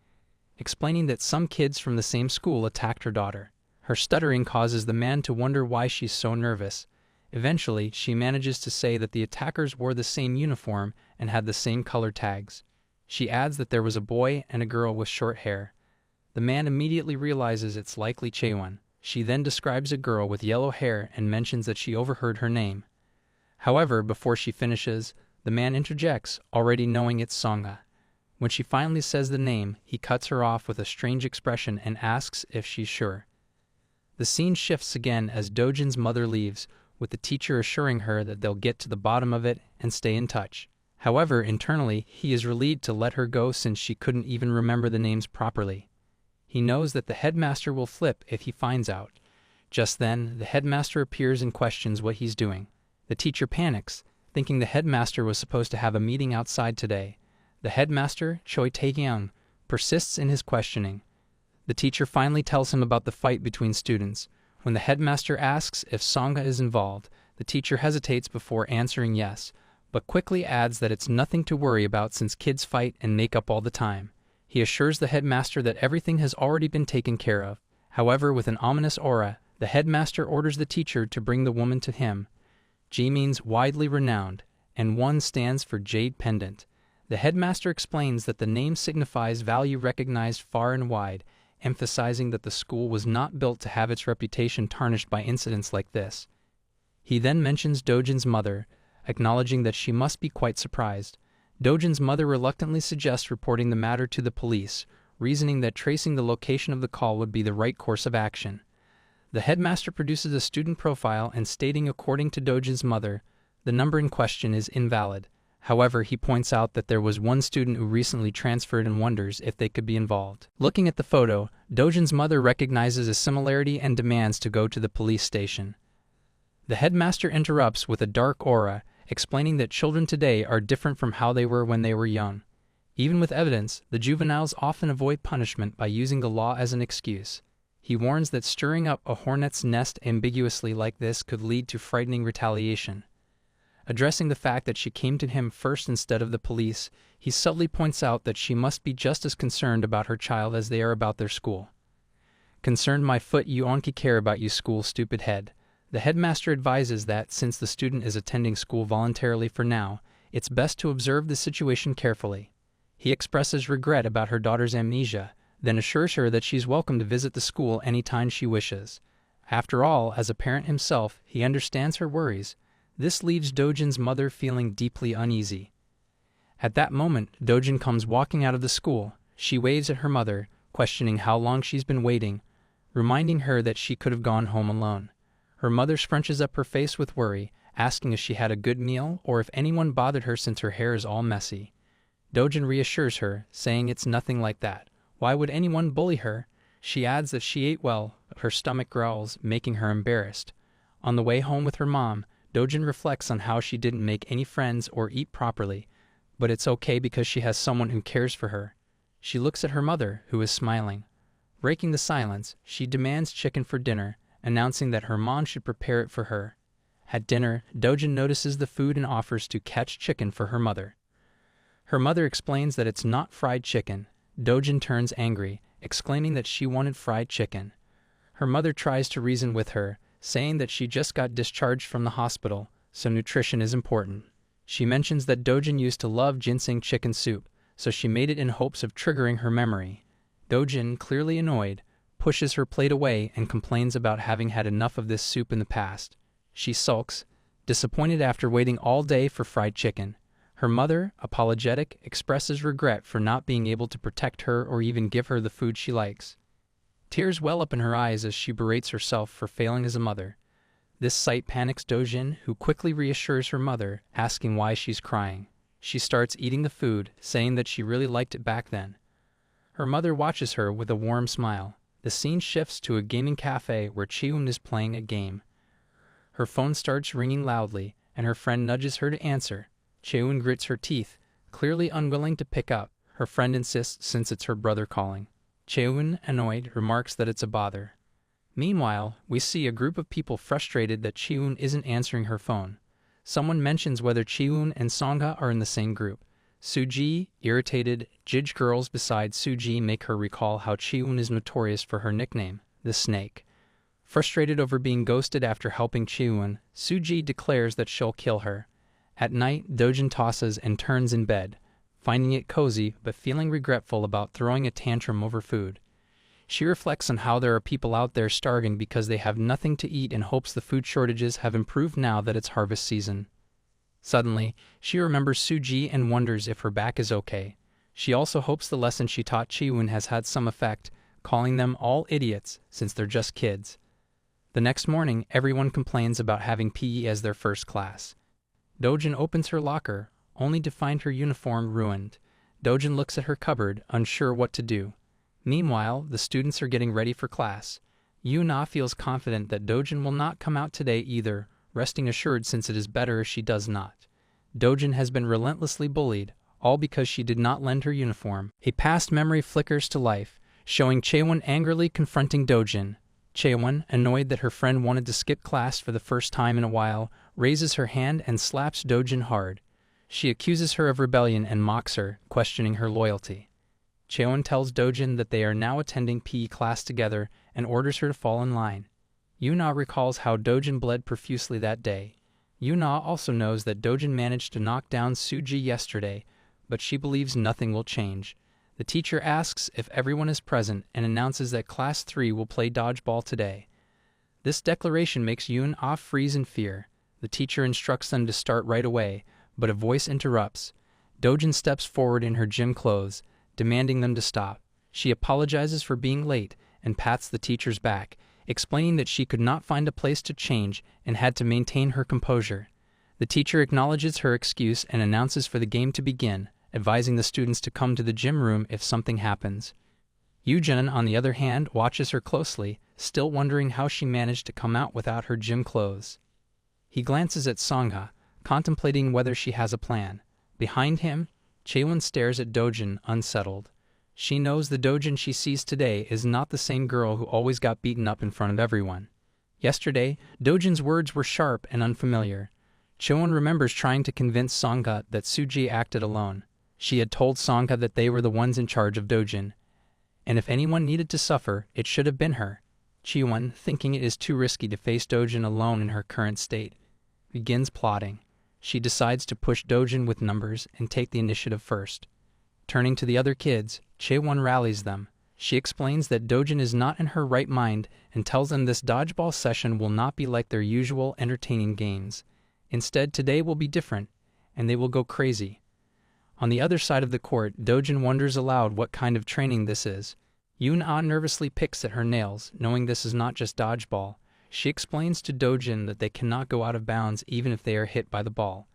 explaining that some kids from the same school attacked her daughter. Her stuttering causes the man to wonder why she's so nervous. Eventually, she manages to say that the attackers wore the same uniform and had the same color tags. She adds that there was a boy and a girl with short hair. The man immediately realizes it's likely Chae-won. She then describes a girl with yellow hair and mentions that she overheard her name. However, before she finishes, the man interjects, already knowing it's Sangha. When she finally says the name, he cuts her off with a strange expression and asks if she's sure. The scene shifts again as Dojin's mother leaves, with the teacher assuring her that they'll get to the bottom of it and stay in touch. However, internally, he is relieved to let her go since she couldn't even remember the names properly. He knows that the headmaster will flip if he finds out. Just then, the headmaster appears and questions what he's doing. The teacher panics, thinking the headmaster was supposed to have a meeting outside today. The headmaster, Choi Tae-kyung, persists in his questioning. The teacher finally tells him about the fight between students. When the headmaster asks if Sangha is involved, the teacher hesitates before answering yes, but quickly adds that it's nothing to worry about since kids fight and make up all the time. He assures the headmaster that everything has already been taken care of. However, with an ominous aura, the headmaster orders the teacher to bring the woman to him. Ji means widely renowned, and 1 stands for Jade Pendant. The headmaster explains that the name signifies value recognized far and wide, emphasizing that the school was not built to have its reputation tarnished by incidents like this. He then mentions Dojin's mother, acknowledging that she must be quite surprised. Dojin's mother reluctantly suggests reporting the matter to the police, reasoning that tracing the location of the call would be the right course of action. The headmaster produces a student profile and stating according to Dojin's mother, the number in question is invalid. However, he points out that there was one student who recently transferred and wonders if they could be involved. Looking at the photo, Dojin's mother recognizes a similarity and demands to go to the police station. The headmaster interrupts with a dark aura, explaining that children today are different from how they were when they were young. Even with evidence, the juveniles often avoid punishment by using the law as an excuse. He warns that stirring up a hornet's nest ambiguously like this could lead to frightening retaliation. Addressing the fact that she came to him first instead of the police, he subtly points out that she must be just as concerned about her child as they are about their school. "Concerned my foot, you only care about you school, stupid head." The headmaster advises that, since the student is attending school voluntarily for now, it's best to observe the situation carefully. He expresses regret about her daughter's amnesia, then assures her that she's welcome to visit the school anytime she wishes. After all, as a parent himself, he understands her worries. This leaves Dojin's mother feeling deeply uneasy. At that moment, Dojin comes walking out of the school. She waves at her mother, questioning how long she's been waiting, reminding her that she could have gone home alone. Her mother scrunches up her face with worry, asking if she had a good meal or if anyone bothered her since her hair is all messy. Dojin reassures her, saying it's nothing like that. Why would anyone bully her? She adds that she ate well, but her stomach growls, making her embarrassed. On the way home with her mom, Dojin reflects on how she didn't make any friends or eat properly, but it's okay because she has someone who cares for her. She looks at her mother, who is smiling. Breaking the silence, she demands chicken for dinner, announcing that her mom should prepare it for her. At dinner, Dojin notices the food and offers to catch chicken for her mother. Her mother explains that it's not fried chicken. Dojin turns angry, exclaiming that she wanted fried chicken. Her mother tries to reason with her, saying that she just got discharged from the hospital, so nutrition is important. She mentions that Dojin used to love ginseng chicken soup, so she made it in hopes of triggering her memory. Dojin, clearly annoyed, pushes her plate away and complains about having had enough of this soup in the past. She sulks, disappointed after waiting all day for fried chicken. Her mother, apologetic, expresses regret for not being able to protect her or even give her the food she likes. Tears well up in her eyes as she berates herself for failing as a mother. This sight panics Dojin, who quickly reassures her mother, asking why she's crying. She starts eating the food, saying that she really liked it back then. Her mother watches her with a warm smile. The scene shifts to a gaming cafe where Chae-won is playing a game. Her phone starts ringing loudly, and her friend nudges her to answer. Chae-won grits her teeth, clearly unwilling to pick up. Her friend insists since it's her brother calling. Chae-won, annoyed, remarks that it's a bother. Meanwhile, we see a group of people frustrated that Chae-won isn't answering her phone. Someone mentions whether Chae-won and Songha are in the same group. Soo-ji, irritated, Jij girls beside Soo-ji make her recall how Chae-won is notorious for her nickname, the Snake. Frustrated over being ghosted after helping Chae-won, Soo-ji declares that she'll kill her. At night, Dojin tosses and turns in bed, finding it cozy but feeling regretful about throwing a tantrum over food. She reflects on how there are people out there starving because they have nothing to eat and hopes the food shortages have improved now that it's harvest season. Suddenly, she remembers Soo-ji and wonders if her back is okay. She also hopes the lesson she taught Chae-won has had some effect, calling them all idiots since they're just kids. The next morning, everyone complains about having PE as their first class. Dojin opens her locker, only to find her uniform ruined. Dojin looks at her cupboard, unsure what to do. Meanwhile, the students are getting ready for class. Yuna feels confident that Dojin will not come out today either, resting assured since it is better if she does not. Dojin has been relentlessly bullied, all because she did not lend her uniform. A past memory flickers to life, showing Chae-won angrily confronting Dojin. Chae-won, annoyed that her friend wanted to skip class for the first time in a while, raises her hand and slaps Dojin hard. She accuses her of rebellion and mocks her, questioning her loyalty. Chae-won tells Dojin that they are now attending PE class together and orders her to fall in line. Yuna recalls how Dojin bled profusely that day. Yuna also knows that Dojin managed to knock down Soo-ji yesterday, but she believes nothing will change. The teacher asks if everyone is present and announces that Class 3 will play dodgeball today. This declaration makes Yuna freeze in fear. The teacher instructs them to start right away, but a voice interrupts. Dojin steps forward in her gym clothes, demanding them to stop. She apologizes for being late and pats the teacher's back, explaining that she could not find a place to change and had to maintain her composure. The teacher acknowledges her excuse and announces for the game to begin, advising the students to come to the gym room if something happens. Yujin, on the other hand, watches her closely, still wondering how she managed to come out without her gym clothes. He glances at Sangha, contemplating whether she has a plan. Behind him, Chae-won stares at Dojin, unsettled. She knows the Dojin she sees today is not the same girl who always got beaten up in front of everyone. Yesterday, Dojin's words were sharp and unfamiliar. Chae-won remembers trying to convince Sangha that Soo-ji acted alone. She had told Sangha that they were the ones in charge of Dojin, and if anyone needed to suffer, it should have been her. Chae-won, thinking it is too risky to face Dojin alone in her current state, begins plotting. She decides to push Dojin with numbers and take the initiative first. Turning to the other kids, Chae-won rallies them. She explains that Dojin is not in her right mind and tells them this dodgeball session will not be like their usual entertaining games. Instead, today will be different, and they will go crazy. On the other side of the court, Dojin wonders aloud what kind of training this is. Yuna nervously picks at her nails, knowing this is not just dodgeball. She explains to Dojin that they cannot go out of bounds even if they are hit by the ball.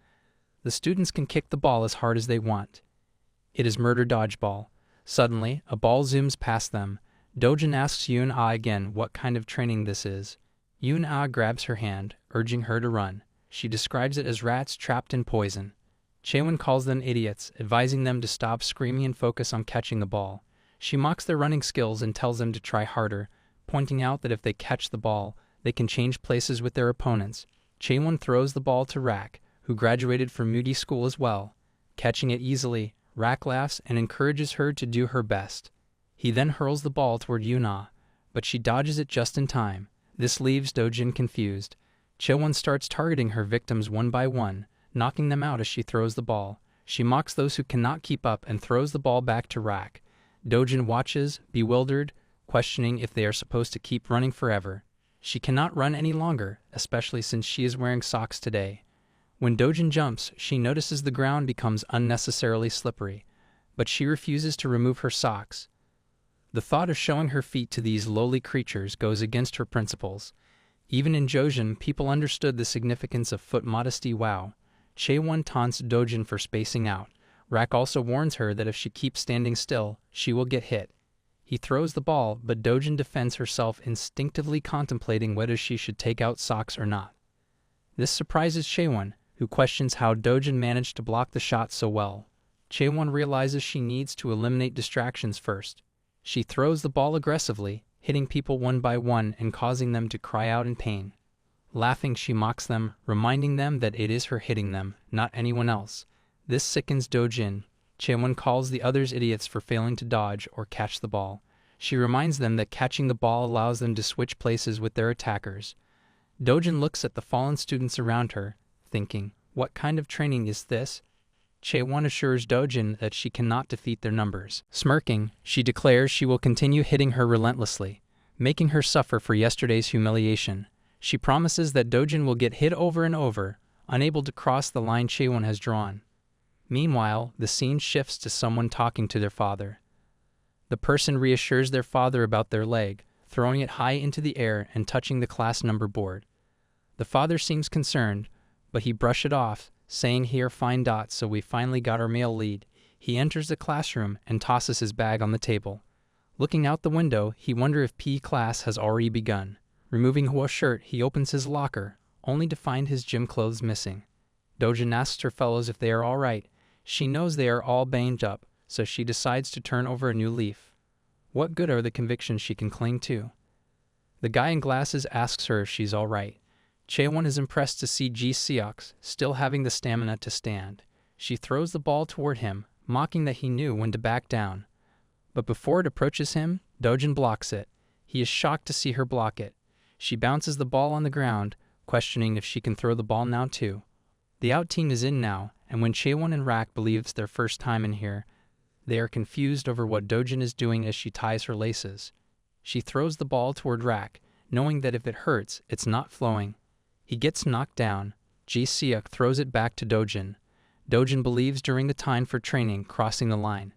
The students can kick the ball as hard as they want. It is murder dodgeball. Suddenly, a ball zooms past them. Dojin asks Yuna again what kind of training this is. Yuna grabs her hand, urging her to run. She describes it as rats trapped in poison. Chae-won calls them idiots, advising them to stop screaming and focus on catching the ball. She mocks their running skills and tells them to try harder, pointing out that if they catch the ball, they can change places with their opponents. Chae-won throws the ball to Rak, who graduated from Moody School as well. Catching it easily, Rak laughs and encourages her to do her best. He then hurls the ball toward Yuna, but she dodges it just in time. This leaves Dojin confused. Chae-won starts targeting her victims one by one, knocking them out as she throws the ball. She mocks those who cannot keep up and throws the ball back to Rak. Dojin watches, bewildered, questioning if they are supposed to keep running forever. She cannot run any longer, especially since she is wearing socks today. When Dojin jumps, she notices the ground becomes unnecessarily slippery, but she refuses to remove her socks. The thought of showing her feet to these lowly creatures goes against her principles. Even in Jojin, people understood the significance of foot modesty. Wow. Chae-won taunts Dojin for spacing out. Rak also warns her that if she keeps standing still, she will get hit. He throws the ball, but Dojin defends herself, instinctively contemplating whether she should take out socks or not. This surprises Chae-won, who questions how Dojin managed to block the shot so well. Chae-won realizes she needs to eliminate distractions first. She throws the ball aggressively, hitting people one by one and causing them to cry out in pain. Laughing, she mocks them, reminding them that it is her hitting them, not anyone else. This sickens Dojin. Chae-won calls the others idiots for failing to dodge or catch the ball. She reminds them that catching the ball allows them to switch places with their attackers. Dojin looks at the fallen students around her, thinking, what kind of training is this? Chae-won assures Dojin that she cannot defeat their numbers. Smirking, she declares she will continue hitting her relentlessly, making her suffer for yesterday's humiliation. She promises that Dojin will get hit over and over, unable to cross the line Chae-won has drawn. Meanwhile, the scene shifts to someone talking to their father. The person reassures their father about their leg, throwing it high into the air and touching the class number board. The father seems concerned, but he brushes it off, saying here fine dots, so we finally got our male lead. He enters the classroom and tosses his bag on the table. Looking out the window, he wonders if PE class has already begun. Removing Hwa's shirt, he opens his locker, only to find his gym clothes missing. Dojin asks her fellows if they are all right. She knows they are all banged up, so she decides to turn over a new leaf. What good are the convictions she can cling to? The guy in glasses asks her if she's all right. Chae-won is impressed to see Ji Seok still having the stamina to stand. She throws the ball toward him, mocking that he knew when to back down. But before it approaches him, Dojin blocks it. He is shocked to see her block it. She bounces the ball on the ground, questioning if she can throw the ball now too. The out team is in now, and when Chae-won and Rak believe it's their first time in here, they are confused over what Dojin is doing as she ties her laces. She throws the ball toward Rak, knowing that if it hurts, it's not flowing. He gets knocked down, Ji-seok throws it back to Dojin. Dojin believes during the time for training crossing the line.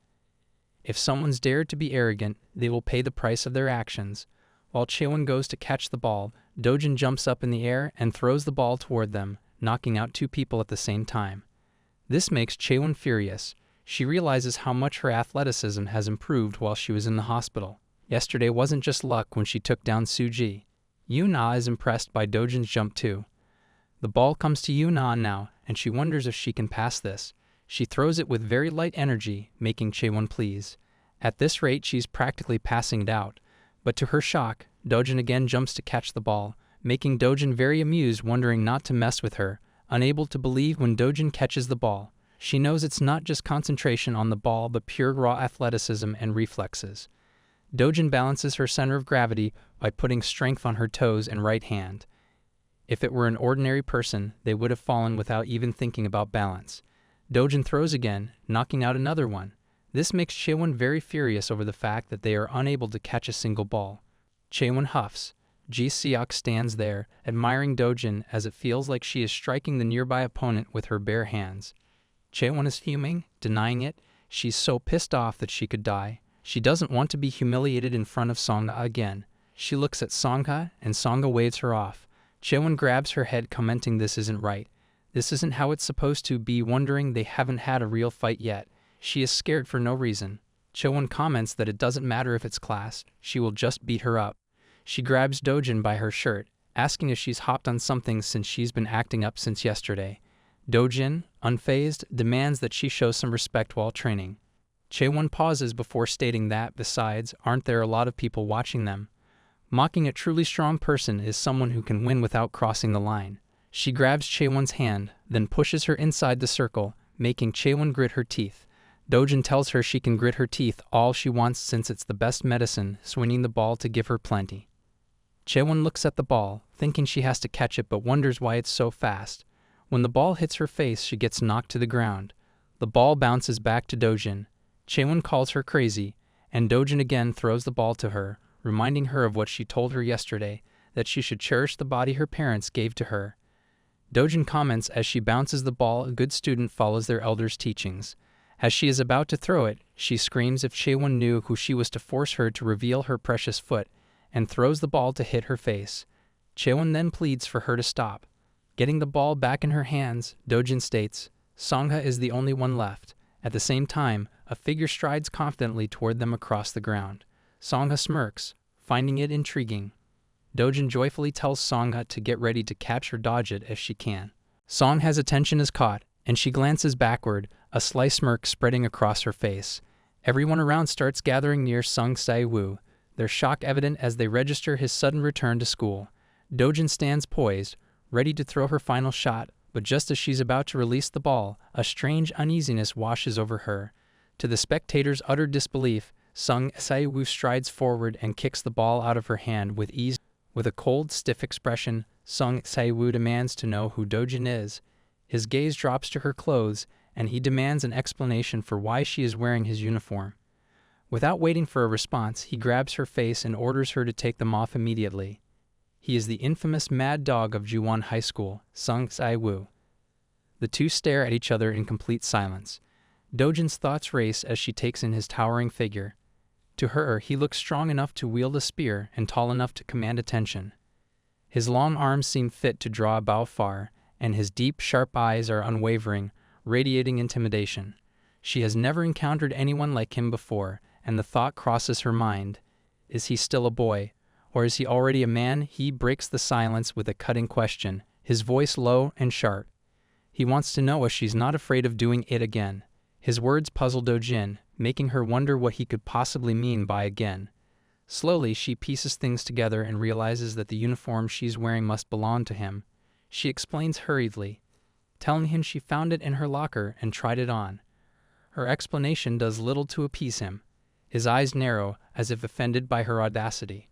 If someone's dared to be arrogant, they will pay the price of their actions. While Chae-won goes to catch the ball, Dojin jumps up in the air and throws the ball toward them, knocking out 2 people at the same time. This makes Chae-won furious. She realizes how much her athleticism has improved while she was in the hospital. Yesterday wasn't just luck when she took down Soo-ji. Yuna is impressed by Dojin's jump too. The ball comes to Yuna now, and she wonders if she can pass this. She throws it with very light energy, making Chae-won please. At this rate, she's practically passing it out. But to her shock, Dojin again jumps to catch the ball, making Dojin very amused, wondering not to mess with her, unable to believe when Dojin catches the ball. She knows it's not just concentration on the ball but pure raw athleticism and reflexes. Dojin balances her center of gravity by putting strength on her toes and right hand. If it were an ordinary person, they would have fallen without even thinking about balance. Dojin throws again, knocking out another one. This makes Chae-won very furious over the fact that they are unable to catch a single ball. Chae-won huffs. Ji-seok stands there, admiring Dojin as it feels like she is striking the nearby opponent with her bare hands. Chae-won is fuming, denying it. She's so pissed off that she could die. She doesn't want to be humiliated in front of Song-ha again. She looks at Song-ha, and Song-ha waves her off. Chae-won grabs her head, commenting this isn't right. This isn't how it's supposed to be, wondering they haven't had a real fight yet. She is scared for no reason. Chae-won comments that it doesn't matter if it's class, she will just beat her up. She grabs Dojin by her shirt, asking if she's hopped on something since she's been acting up since yesterday. Dojin, unfazed, demands that she show some respect while training. Chae-won pauses before stating that, besides, aren't there a lot of people watching them? Mocking a truly strong person is someone who can win without crossing the line. She grabs Chae-won's hand, then pushes her inside the circle, making Chae-won grit her teeth. Dojin tells her she can grit her teeth all she wants since it's the best medicine, swinging the ball to give her plenty. Chae-won looks at the ball, thinking she has to catch it but wonders why it's so fast. When the ball hits her face, she gets knocked to the ground. The ball bounces back to Dojin. Chae-won calls her crazy, and Dojin again throws the ball to her, reminding her of what she told her yesterday, that she should cherish the body her parents gave to her. Dojin comments as she bounces the ball, a good student follows their elders' teachings. As she is about to throw it, she screams if Chae-won knew who she was to force her to reveal her precious foot, and throws the ball to hit her face. Chae-won then pleads for her to stop. Getting the ball back in her hands, Dojin states, Song-ha is the only one left. At the same time, a figure strides confidently toward them across the ground. Song-ha smirks, finding it intriguing. Dojin joyfully tells Song-ha to get ready to catch or dodge it if she can. Song-ha's attention is caught, and she glances backward, a sly smirk spreading across her face. Everyone around starts gathering near Sung Sae-woo, their shock evident as they register his sudden return to school. Dojin stands poised, ready to throw her final shot, but just as she's about to release the ball, a strange uneasiness washes over her. To the spectators' utter disbelief, Sung Sae-woo strides forward and kicks the ball out of her hand with ease. With a cold, stiff expression, Sung Sae-woo demands to know who Dojin is. His gaze drops to her clothes, and he demands an explanation for why she is wearing his uniform. Without waiting for a response, he grabs her face and orders her to take them off immediately. He is the infamous mad dog of Juwon High School, Sung Sae-woo. The two stare at each other in complete silence. Dojin's thoughts race as she takes in his towering figure. To her, he looks strong enough to wield a spear and tall enough to command attention. His long arms seem fit to draw a bow far, and his deep, sharp eyes are unwavering, radiating intimidation. She has never encountered anyone like him before, and the thought crosses her mind. Is he still a boy? Or is he already a man? He breaks the silence with a cutting question, his voice low and sharp. He wants to know if she's not afraid of doing it again. His words puzzle Dojin, making her wonder what he could possibly mean by again. Slowly, she pieces things together and realizes that the uniform she's wearing must belong to him. She explains hurriedly, telling him she found it in her locker and tried it on. Her explanation does little to appease him. His eyes narrow, as if offended by her audacity.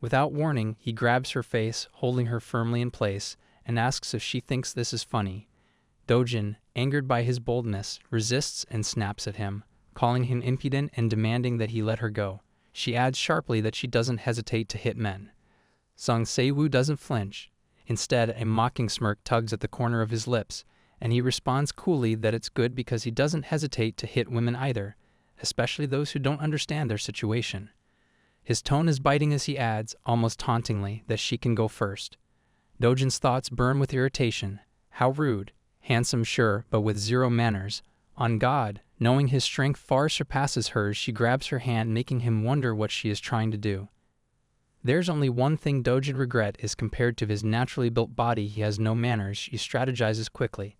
Without warning, he grabs her face, holding her firmly in place, and asks if she thinks this is funny. Dojin, angered by his boldness, resists and snaps at him, calling him impudent and demanding that he let her go. She adds sharply that she doesn't hesitate to hit men. Sung Sae-woo doesn't flinch. Instead, a mocking smirk tugs at the corner of his lips, and he responds coolly that it's good because he doesn't hesitate to hit women either, especially those who don't understand their situation. His tone is biting as he adds, almost tauntingly, that she can go first. Dojin's thoughts burn with irritation. How rude. Handsome, sure, but with zero manners. On God, knowing his strength far surpasses hers, she grabs her hand, making him wonder what she is trying to do. There's only one thing Dojin regret is compared to his naturally built body, he has no manners. She strategizes quickly.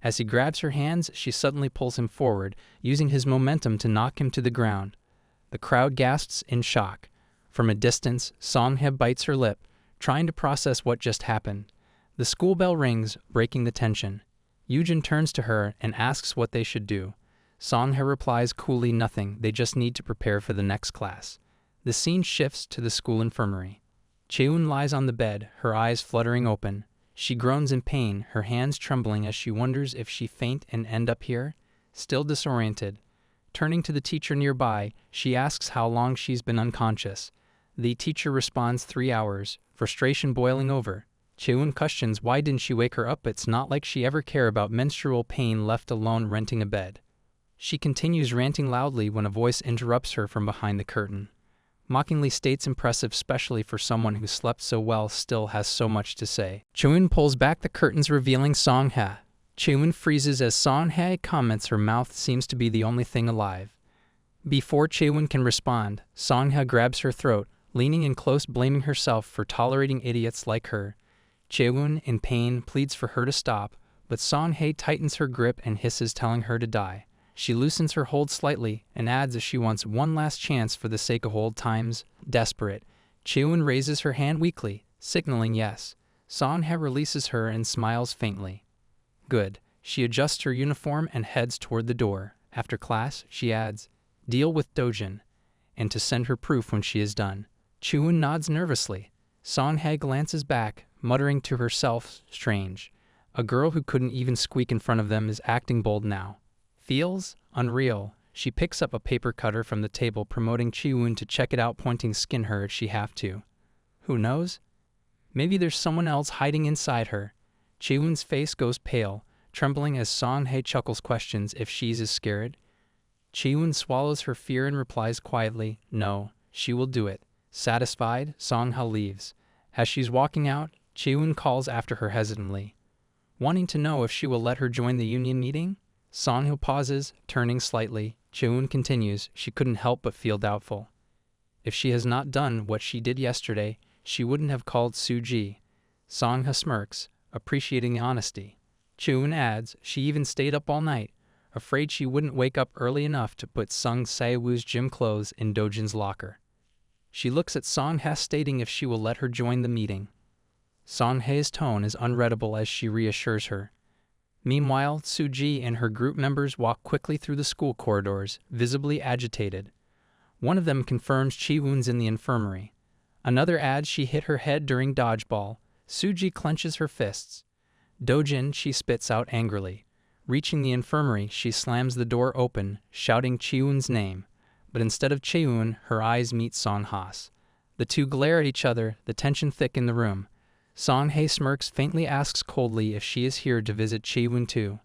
As he grabs her hands, she suddenly pulls him forward, using his momentum to knock him to the ground. The crowd gasps in shock. From a distance, Song-hye bites her lip, trying to process what just happened. The school bell rings, breaking the tension. Yujin turns to her and asks what they should do. Song-hye replies coolly, nothing, they just need to prepare for the next class. The scene shifts to the school infirmary. Chae-won lies on the bed, her eyes fluttering open. She groans in pain, her hands trembling as she wonders if she faint and end up here. Still disoriented. Turning to the teacher nearby, she asks how long she's been unconscious. The teacher responds 3 hours, frustration boiling over. Chae-won questions why didn't she wake her up. It's not like she ever cared about menstrual pain, left alone renting a bed. She continues ranting loudly when a voice interrupts her from behind the curtain. Mockingly states impressive, especially for someone who slept so well, still has so much to say. Chae-won pulls back the curtains, revealing Song-hye. Chae-won freezes as Song-hye comments her mouth seems to be the only thing alive. Before Chae-won can respond, Song-hye grabs her throat, leaning in close, blaming herself for tolerating idiots like her. Chae-won, in pain, pleads for her to stop, but Song-hye tightens her grip and hisses, telling her to die. She loosens her hold slightly and adds if she wants one last chance for the sake of old times. Desperate, Chae-won raises her hand weakly, signaling yes. Song-hye releases her and smiles faintly. Good. She adjusts her uniform and heads toward the door. After class, she adds, deal with Dojin, and to send her proof when she is done. Chae-won nods nervously. Song-hye glances back, muttering to herself, strange. A girl who couldn't even squeak in front of them is acting bold now. Feels unreal. She picks up a paper cutter from the table, promoting Chae-won to check it out, pointing, skin her if she have to. Who knows? Maybe there's someone else hiding inside her. Chae-won's face goes pale, trembling as Song-hye chuckles, questions if she's as scared. Chae-won swallows her fear and replies quietly, no, she will do it. Satisfied, Song-hye leaves. As she's walking out, Chae-won calls after her hesitantly, wanting to know if she will let her join the union meeting. Song-hye pauses, turning slightly. Chae-won continues, she couldn't help but feel doubtful. If she has not done what she did yesterday, she wouldn't have called Soo-ji. Song-hye smirks, appreciating the honesty. Chae-won adds, she even stayed up all night, afraid she wouldn't wake up early enough to put Sung Sae-woo's gym clothes in Dojin's locker. She looks at Song-hye, stating if she will let her join the meeting. Song-hye's tone is unreadable as she reassures her. Meanwhile, Soo-ji and her group members walk quickly through the school corridors, visibly agitated. One of them confirms Chae-won's in the infirmary. Another adds she hit her head during dodgeball. Soo-ji clenches her fists. Dojin, she spits out angrily. Reaching the infirmary, she slams the door open, shouting Chae-won's name. But instead of Chae-won, her eyes meet Song-hye's. The two glare at each other, the tension thick in the room. Song-hye smirks, faintly asks coldly if she is here to visit Chae-won too.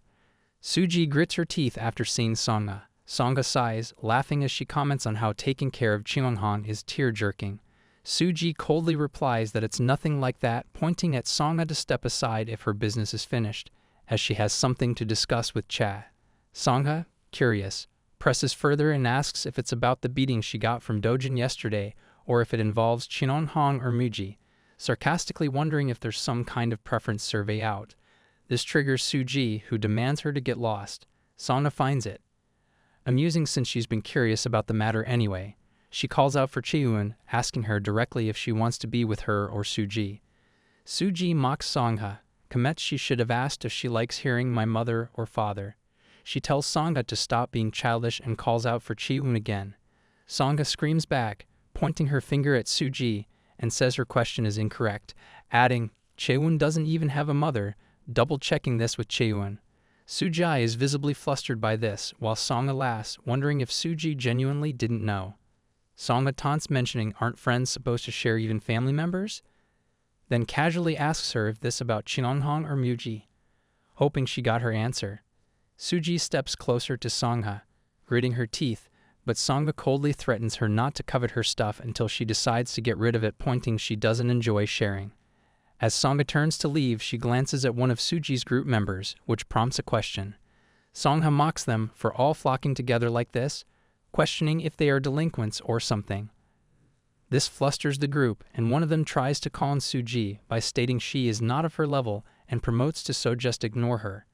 Soo-ji grits her teeth after seeing Song-hye. Song-hye sighs, laughing as she comments on how taking care of Cheong-han is tear-jerking. Soo-ji coldly replies that it's nothing like that, pointing at Song-hye to step aside if her business is finished, as she has something to discuss with Cha. Song-hye, curious, presses further and asks if it's about the beating she got from Dojin yesterday or if it involves Cheong-han or Muji, sarcastically wondering if there's some kind of preference survey out. This triggers Soo-ji, who demands her to get lost. Song-hye finds it amusing since she's been curious about the matter anyway. She calls out for Chae-won, asking her directly if she wants to be with her or Soo-ji. Soo-ji mocks Song-hye, comments she should have asked if she likes hearing my mother or father. She tells Song-hye to stop being childish and calls out for Chae-won again. Song-hye screams back, pointing her finger at Soo-ji, and says her question is incorrect, adding, Chae-won doesn't even have a mother, double-checking this with Chae-won. Soo-ji is visibly flustered by this, while Song-hye laughs, wondering if Soo-ji genuinely didn't know. Song-hye taunts, mentioning, aren't friends supposed to share even family members? then casually asks her if this about Chinonghong or Muji. Hoping she got her answer, Soo-ji steps closer to Song-ha, gritting her teeth, but Song-ha coldly threatens her not to covet her stuff until she decides to get rid of it, pointing she doesn't enjoy sharing. As Song-ha turns to leave, she glances at one of Soo-ji's group members, which prompts a question. Song-ha mocks them for all flocking together like this, questioning if they are delinquents or something. This flusters the group, and one of them tries to call on Soo-ji by stating she is not of her level and promotes to so just ignore her.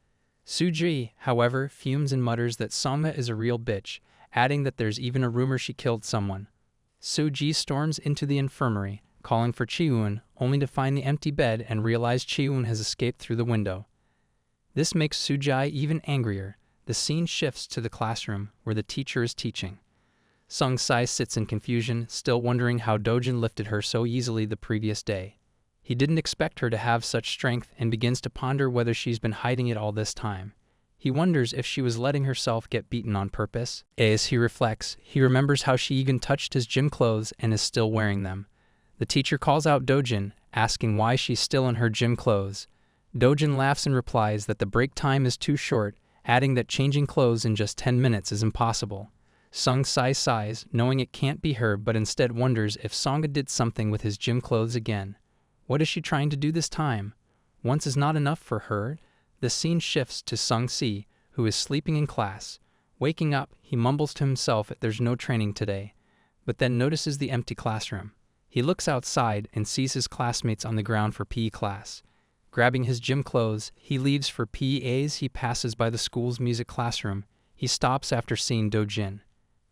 Soo-ji, however, fumes and mutters that Song-ha is a real bitch, adding that there's even a rumor she killed someone. Soo-ji storms into the infirmary, calling for Chae-won, only to find the empty bed and realize Chae-won has escaped through the window. This makes Soo-ji even angrier. The scene shifts to the classroom, where the teacher is teaching. Sung-sai sits in confusion, still wondering how Dojin lifted her so easily the previous day. He didn't expect her to have such strength and begins to ponder whether she's been hiding it all this time. He wonders if she was letting herself get beaten on purpose. As he reflects, he remembers how she even touched his gym clothes and is still wearing them. The teacher calls out Dojin, asking why she's still in her gym clothes. Dojin laughs and replies that the break time is too short, adding that changing clothes in just 10 minutes is impossible. Sung-sai sighs, knowing it can't be her, but instead wonders if Song-ha did something with his gym clothes again. What is she trying to do this time? Once is not enough for her. The scene shifts to Sung-si, who is sleeping in class. Waking up, he mumbles to himself that there's no training today, but then notices the empty classroom. He looks outside and sees his classmates on the ground for PE class. Grabbing his gym clothes, he leaves for PE. As he passes by the school's music classroom, he stops after seeing Dojin.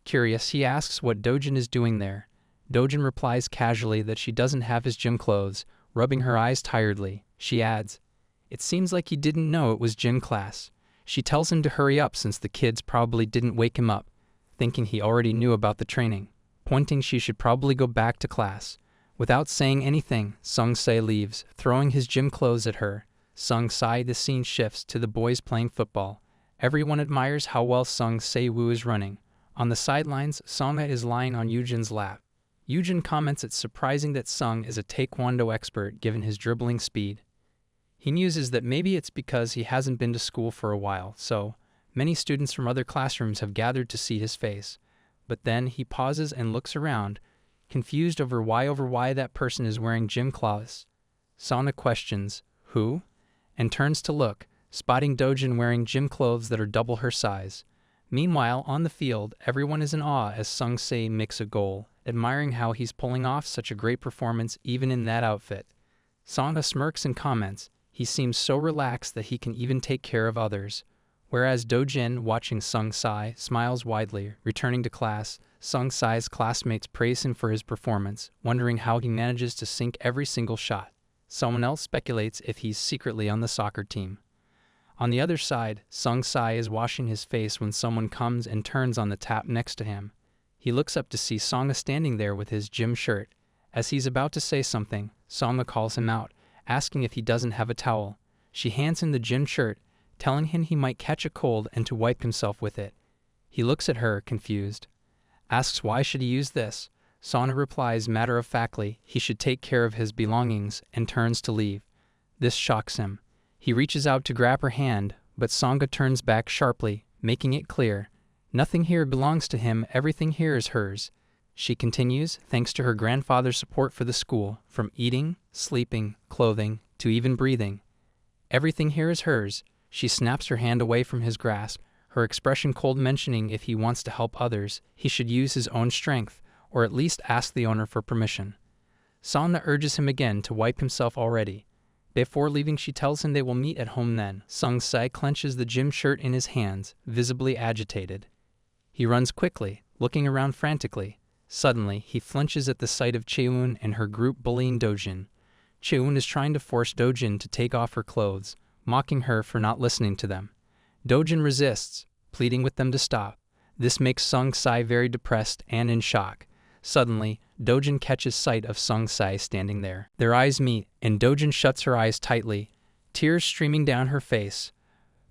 Curious, he asks what Dojin is doing there. Dojin replies casually that she doesn't have his gym clothes. Rubbing her eyes tiredly, she adds, "It seems like he didn't know it was gym class." She tells him to hurry up since the kids probably didn't wake him up, thinking he already knew about the training, pointing she should probably go back to class. Without saying anything, Sung-sai leaves, throwing his gym clothes at her. Sung-sai, the scene shifts to the boys playing football. Everyone admires how well Sung-sai-woo is running. On the sidelines, Song-ha is lying on Yujin's lap. Yujin comments it's surprising that Sung is a taekwondo expert given his dribbling speed. He muses that maybe it's because he hasn't been to school for a while, so many students from other classrooms have gathered to see his face. But then he pauses and looks around, confused over why that person is wearing gym clothes. Song-ha questions, "Who?" and turns to look, spotting Dojin wearing gym clothes that are double her size. Meanwhile, on the field, everyone is in awe as Sung-sai makes a goal, admiring how he's pulling off such a great performance even in that outfit. Song-ha smirks and comments, he seems so relaxed that he can even take care of others. Whereas Dojin, watching Sung-sai, smiles widely. Returning to class, Sung-sai's classmates praise him for his performance, wondering how he manages to sink every single shot. Someone else speculates if he's secretly on the soccer team. On the other side, Sung-sai is washing his face when someone comes and turns on the tap next to him. He looks up to see Song-ha standing there with his gym shirt. As he's about to say something, Song-ha calls him out, asking if he doesn't have a towel. She hands him the gym shirt, telling him he might catch a cold and to wipe himself with it. He looks at her, confused. Asks why should he use this. Song-ha replies matter-of-factly he should take care of his belongings and turns to leave. This shocks him. He reaches out to grab her hand, but Song-ha turns back sharply, making it clear. Nothing here belongs to him, everything here is hers. She continues, thanks to her grandfather's support for the school, from eating, sleeping, clothing, to even breathing. Everything here is hers. She snaps her hand away from his grasp, her expression cold, mentioning if he wants to help others, he should use his own strength, or at least ask the owner for permission. Song-ha urges him again to wipe himself already. Before leaving, she tells him they will meet at home then. Sung-sai clenches the gym shirt in his hands, visibly agitated. He runs quickly, looking around frantically. Suddenly, he flinches at the sight of Chae-won and her group bullying Dojin. Chae-won is trying to force Dojin to take off her clothes, mocking her for not listening to them. Dojin resists, pleading with them to stop. This makes Sung-sai very depressed and in shock. Suddenly, Dojin catches sight of Sung-sai standing there. Their eyes meet, and Dojin shuts her eyes tightly, tears streaming down her face.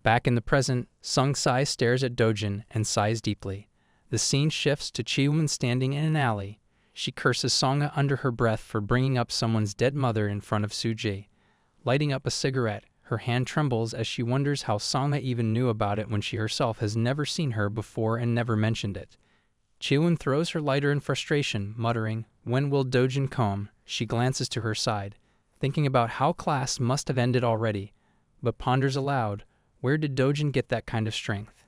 Back in the present, Sung-sai stares at Dojin and sighs deeply. The scene shifts to Chae-won standing in an alley. She curses Songa under her breath for bringing up someone's dead mother in front of Soo-ji. Lighting up a cigarette, her hand trembles as she wonders how Songa even knew about it when she herself has never seen her before and never mentioned it. Chae-won throws her lighter in frustration, muttering, "When will Dajin come?" She glances to her side, thinking about how class must have ended already, but ponders aloud, where did Dajin get that kind of strength?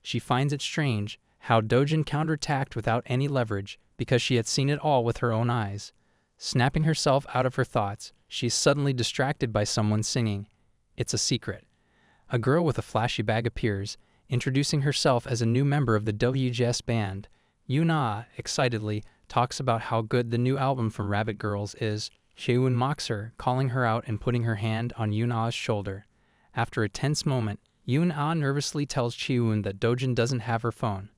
She finds it strange how Dajin counterattacked without any leverage, because she had seen it all with her own eyes. Snapping herself out of her thoughts, she is suddenly distracted by someone singing. It's a secret. A girl with a flashy bag appears, introducing herself as a new member of the WGS band. Yuna, excitedly, talks about how good the new album from Rabbit Girls is. Chae-won mocks her, calling her out and putting her hand on Yuna's shoulder. After a tense moment, Yuna nervously tells Chae-won that Dajin doesn't have her phone.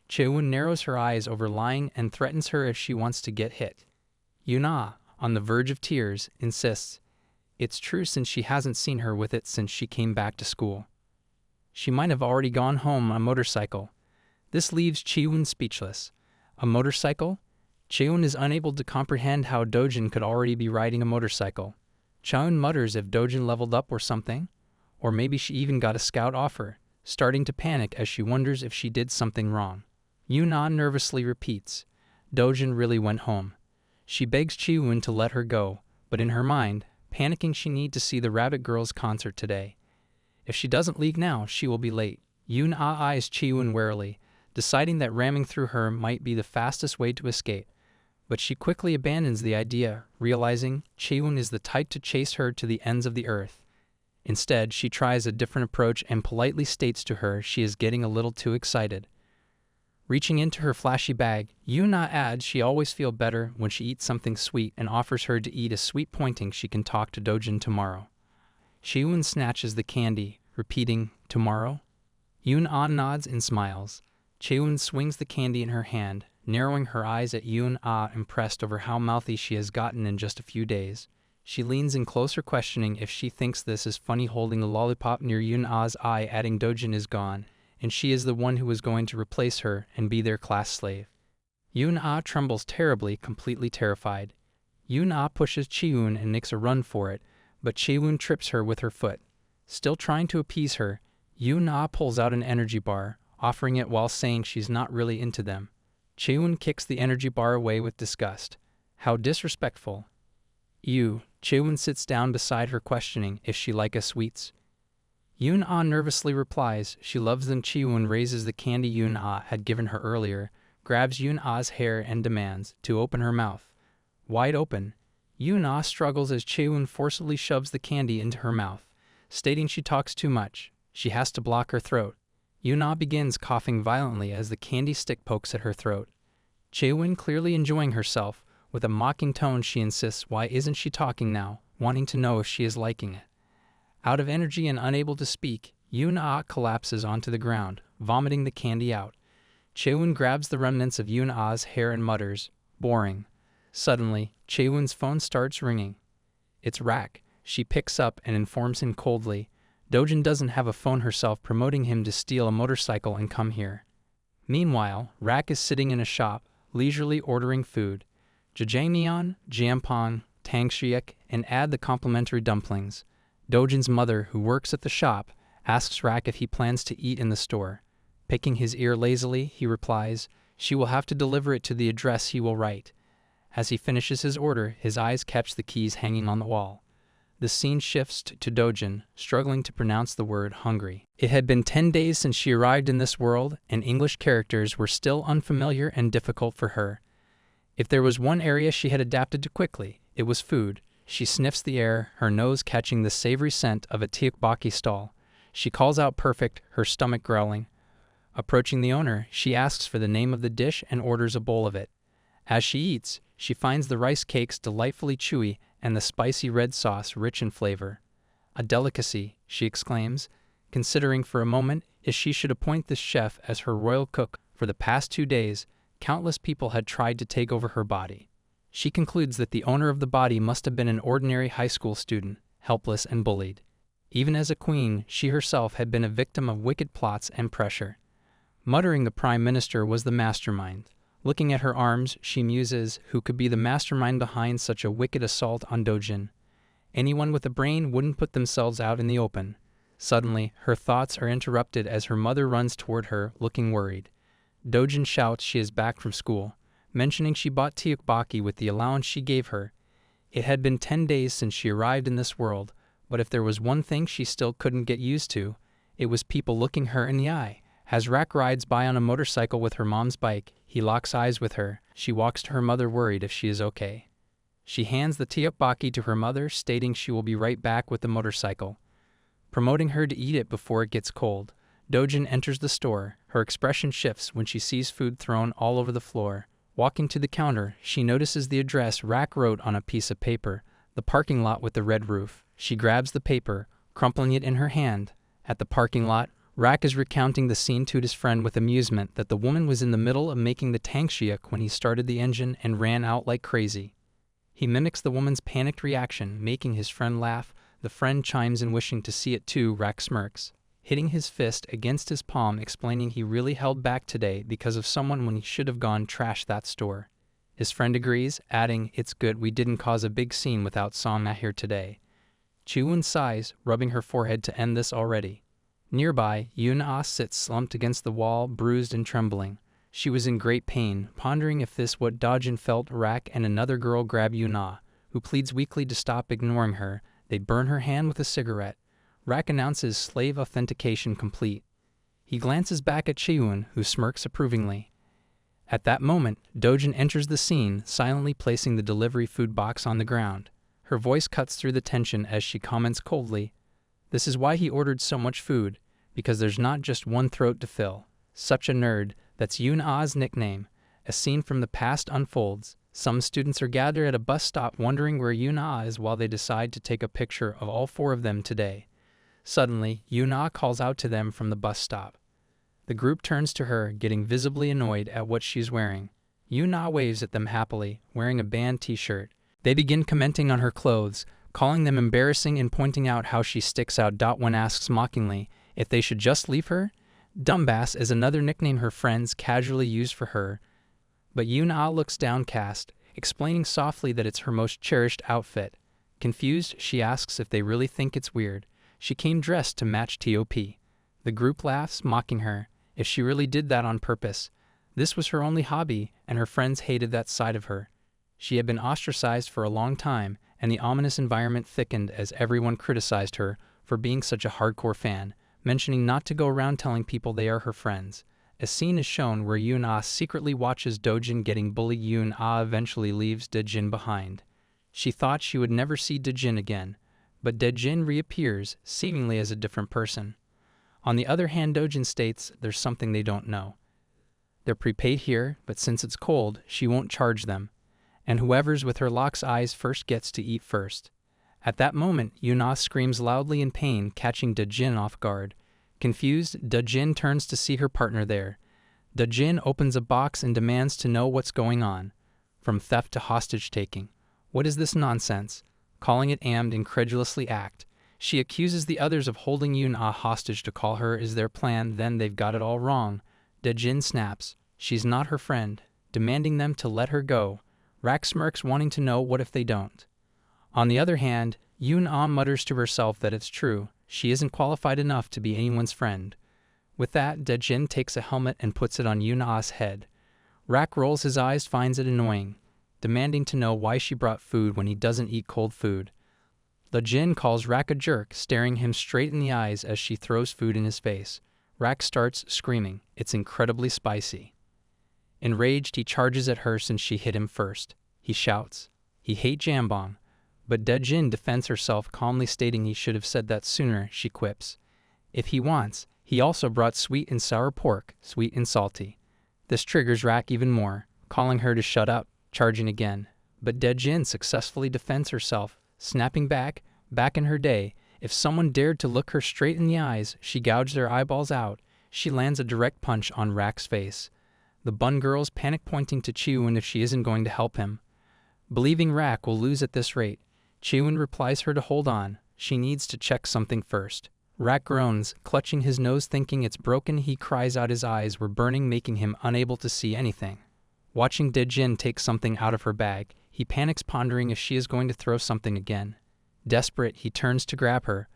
Chae-won narrows her eyes over lying and threatens her if she wants to get hit. Yuna, on the verge of tears, insists it's true since she hasn't seen her with it since she came back to school. She might have already gone home on a motorcycle. This leaves Chae-won speechless. A motorcycle? Chae-won is unable to comprehend how Dajin could already be riding a motorcycle. Chae-won mutters if Dajin leveled up or something, or maybe she even got a scout offer, starting to panic as she wonders if she did something wrong. Yuna nervously repeats, Dajin really went home. She begs Chae-won to let her go, but in her mind, panicking she needs to see the Rabbit Girls concert today. If she doesn't leave now, she will be late. Yuna eyes Chae-won warily, deciding that ramming through her might be the fastest way to escape. But she quickly abandons the idea, realizing Chae-won is the type to chase her to the ends of the earth. Instead, she tries a different approach and politely states to her she is getting a little too excited. Reaching into her flashy bag, Yuna adds she always feels better when she eats something sweet and offers her to eat a sweet, pointing she can talk to Dajin tomorrow. Chae-won snatches the candy, repeating, tomorrow? Yuna nods and smiles. Chae-won swings the candy in her hand, narrowing her eyes at Yuna, impressed over how mouthy she has gotten in just a few days. She leans in closer, questioning if she thinks this is funny, holding a lollipop near Yuna's eye, adding Dajin is gone, and she is the one who is going to replace her and be their class slave. Yuna trembles terribly, completely terrified. Yuna pushes Chae-won and makes a run for it, but Chae-won trips her with her foot. Still trying to appease her, Yuna pulls out an energy bar, offering it while saying she's not really into them. Chae-won kicks the energy bar away with disgust. How disrespectful. Ew. Chae-won sits down beside her, questioning if she likes sweets. Yuna nervously replies she loves them. Chae-won raises the candy Yuna had given her earlier, grabs Yuna's hair and demands to open her mouth. Wide open, Yuna struggles as Chae-won forcibly shoves the candy into her mouth, stating she talks too much. She has to block her throat. Yuna begins coughing violently as the candy stick pokes at her throat. Chae-won, clearly enjoying herself, with a mocking tone she insists why isn't she talking now, wanting to know if she is liking it. Out of energy and unable to speak, Yuna collapses onto the ground, vomiting the candy out. Chae-won grabs the remnants of Yuna's hair and mutters, boring. Suddenly, Chae-won's phone starts ringing. It's Rak. She picks up and informs him coldly, Dajin doesn't have a phone herself, promoting him to steal a motorcycle and come here. Meanwhile, Rak is sitting in a shop, leisurely ordering food. Jajangmyeon, jampong, tangshriek, and add the complimentary dumplings. Dojin's mother, who works at the shop, asks Rak if he plans to eat in the store. Picking his ear lazily, he replies, she will have to deliver it to the address he will write. As he finishes his order, his eyes catch the keys hanging on the wall. The scene shifts to Dajin, struggling to pronounce the word hungry. It had been 10 days since she arrived in this world, and English characters were still unfamiliar and difficult for her. If there was one area she had adapted to quickly, it was food. She sniffs the air, her nose catching the savory scent of a tteokbokki stall. She calls out perfect, her stomach growling. Approaching the owner, she asks for the name of the dish and orders a bowl of it. As she eats, she finds the rice cakes delightfully chewy and the spicy red sauce rich in flavor. A delicacy, she exclaims, considering for a moment if she should appoint this chef as her royal cook. For the past 2 days, countless people had tried to take over her body. She concludes that the owner of the body must have been an ordinary high school student, helpless and bullied. Even as a queen, she herself had been a victim of wicked plots and pressure. Muttering the prime minister was the mastermind. Looking at her arms, she muses, who could be the mastermind behind such a wicked assault on Dajin? Anyone with a brain wouldn't put themselves out in the open. Suddenly, her thoughts are interrupted as her mother runs toward her, looking worried. Dojin shouts she is back from school, mentioning she bought tteokbokki with the allowance she gave her. It had been 10 days since she arrived in this world, but if there was one thing she still couldn't get used to, it was people looking her in the eye. As Rak rides by on a motorcycle with her mom's bike, he locks eyes with her. She walks to her mother worried if she is okay. She hands the tteokbokki to her mother, stating she will be right back with the motorcycle, promoting her to eat it before it gets cold. Dojin enters the store. Her expression shifts when she sees food thrown all over the floor. Walking to the counter, she notices the address Rak wrote on a piece of paper, the parking lot with the red roof. She grabs the paper, crumpling it in her hand. At the parking lot, Rak is recounting the scene to his friend with amusement that the woman was in the middle of making the tank shiak when he started the engine and ran out like crazy. He mimics the woman's panicked reaction, making his friend laugh. The friend chimes in wishing to see it too. Rak smirks, hitting his fist against his palm, explaining he really held back today because of someone when he should have gone trash that store. His friend agrees, adding, "It's good we didn't cause a big scene without Song-ah here today." Chae-won sighs, rubbing her forehead to end this already. Nearby, Yuna sits slumped against the wall, bruised and trembling. She was in great pain, pondering if this what Dajin felt. Rak and another girl grab Yuna, who pleads weakly to stop ignoring her. They burn her hand with a cigarette. Rak announces slave authentication complete. He glances back at Chae-won, who smirks approvingly. At that moment, Dojin enters the scene, silently placing the delivery food box on the ground. Her voice cuts through the tension as she comments coldly, "This is why he ordered so much food, because there's not just one throat to fill." Such a nerd, that's Yuna's nickname. A scene from the past unfolds. Some students are gathered at a bus stop wondering where Yuna is while they decide to take a picture of all 4 of them today. Suddenly, Yuna calls out to them from the bus stop. The group turns to her, getting visibly annoyed at what she's wearing. Yuna waves at them happily, wearing a band t-shirt. They begin commenting on her clothes, calling them embarrassing and pointing out how she sticks out. One asks mockingly if they should just leave her. Dumbass is another nickname her friends casually use for her, but Yuna looks downcast, explaining softly that it's her most cherished outfit. Confused, she asks if they really think it's weird. She came dressed to match TOP. The group laughs, mocking her, if she really did that on purpose. This was her only hobby, and her friends hated that side of her. She had been ostracized for a long time, and the ominous environment thickened as everyone criticized her for being such a hardcore fan, mentioning not to go around telling people they are her friends. A scene is shown where Yuna secretly watches Dojin getting bullied. Yuna eventually leaves Dajin behind. She thought she would never see Dajin again, but Dajin reappears, seemingly as a different person. On the other hand, Dojin states there's something they don't know. They're prepaid here, but since it's cold, she won't charge them, and whoever's with her lock's eyes first gets to eat first. At that moment, Yuna screams loudly in pain, catching Dajin off guard. Confused, Dajin turns to see her partner there. Dajin opens a box and demands to know what's going on. From theft to hostage-taking. What is this nonsense? Calling it Amd incredulously act. She accuses the others of holding Yuna hostage to call her is their plan, then they've got it all wrong. Dajin snaps. She's not her friend, demanding them to let her go. Rak smirks, wanting to know what if they don't. On the other hand, Yuna mutters to herself that it's true. She isn't qualified enough to be anyone's friend. With that, Dajin takes a helmet and puts it on Yuna's head. Rak rolls his eyes, finds it annoying, demanding to know why she brought food when he doesn't eat cold food. Dajin calls Rak a jerk, staring him straight in the eyes as she throws food in his face. Rak starts screaming. It's incredibly spicy. Enraged, he charges at her since she hit him first. He shouts, "He hates jambong." But Dajin defends herself, calmly stating he should have said that sooner. She quips, "If he wants, he also brought sweet and sour pork, sweet and salty." This triggers Rak even more, calling her to shut up, charging again. But Dajin successfully defends herself, snapping back in her day. If someone dared to look her straight in the eyes, she gouged their eyeballs out. She lands a direct punch on Rak's face. The Bun girls panic, pointing to Chae-won if she isn't going to help him. Believing Rak will lose at this rate, Chae-won replies her to hold on. She needs to check something first. Rak groans, clutching his nose, thinking it's broken. He cries out, his eyes were burning, making him unable to see anything. Watching Dajin take something out of her bag, he panics, pondering if she is going to throw something again. Desperate, he turns to grab her,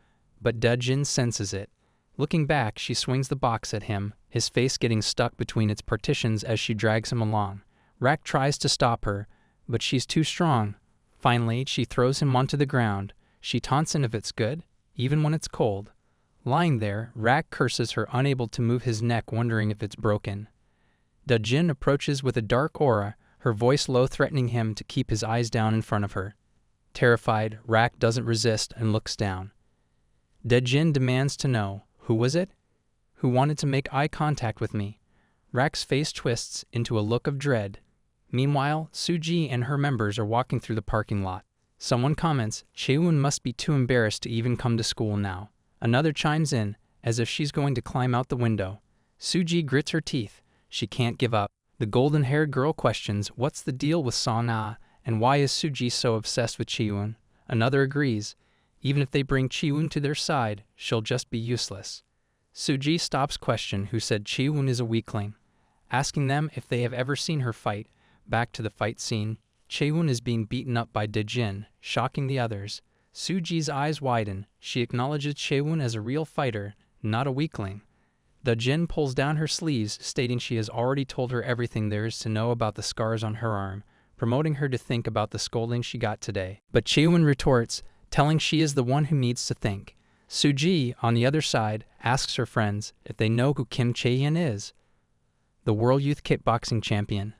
but Dajin senses it. Looking back, she swings the box at him, his face getting stuck between its partitions as she drags him along. Rack tries to stop her, but she's too strong. Finally, she throws him onto the ground. She taunts him if it's good, even when it's cold. Lying there, Rack curses her, unable to move his neck, wondering if it's broken. Dajin approaches with a dark aura, her voice low, threatening him to keep his eyes down in front of her. Terrified, Rack doesn't resist and looks down. Dajin demands to know, who was it? Who wanted to make eye contact with me? Rack's face twists into a look of dread. Meanwhile, Soo-ji and her members are walking through the parking lot. Someone comments, Chae-won must be too embarrassed to even come to school now. Another chimes in, as if she's going to climb out the window. Soo-ji grits her teeth. She can't give up. The golden-haired girl questions, what's the deal with Song-ah, and why is Soo-ji so obsessed with Chae-won? Another agrees. Even if they bring Chae-won to their side, she'll just be useless. Soo-ji stops question who said Chae-won is a weakling, asking them if they have ever seen her fight. Back to the fight scene. Chae-won is being beaten up by Dajin, shocking the others. Soo-ji's eyes widen. She acknowledges Chae-won as a real fighter, not a weakling. Dajin pulls down her sleeves, stating she has already told her everything there is to know about the scars on her arm, promoting her to think about the scolding she got today. But Chae-won retorts, telling she is the one who needs to think. Soo-ji, on the other side, asks her friends if they know who Kim Chae-won is, the World Youth Kickboxing Champion,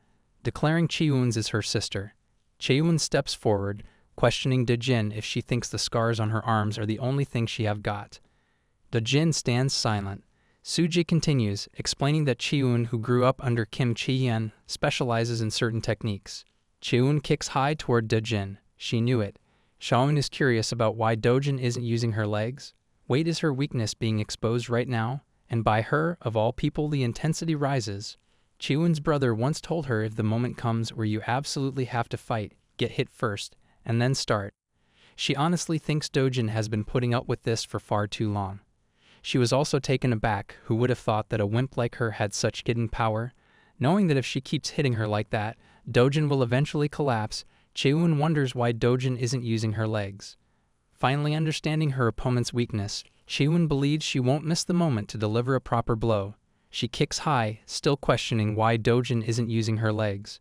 declaring Chae-won's is her sister. Chae-won steps forward, questioning Dajin if she thinks the scars on her arms are the only thing she have got. Dajin stands silent. Soo-ji continues, explaining that Chae-won, who grew up under Kim Chae-won, specializes in certain techniques. Chae-won kicks high toward Dajin. She knew it. Chae-won is curious about why Dojin isn't using her legs. Weight is her weakness being exposed right now, and by her, of all people, the intensity rises. Chae-won's brother once told her if the moment comes where you absolutely have to fight, get hit first, and then start. She honestly thinks Dojin has been putting up with this for far too long. She was also taken aback. Who would have thought that a wimp like her had such hidden power? Knowing that if she keeps hitting her like that, Dojin will eventually collapse, Chae-won wonders why Dojin isn't using her legs. Finally understanding her opponent's weakness, Chae-won believes she won't miss the moment to deliver a proper blow. She kicks high, still questioning why Dojin isn't using her legs.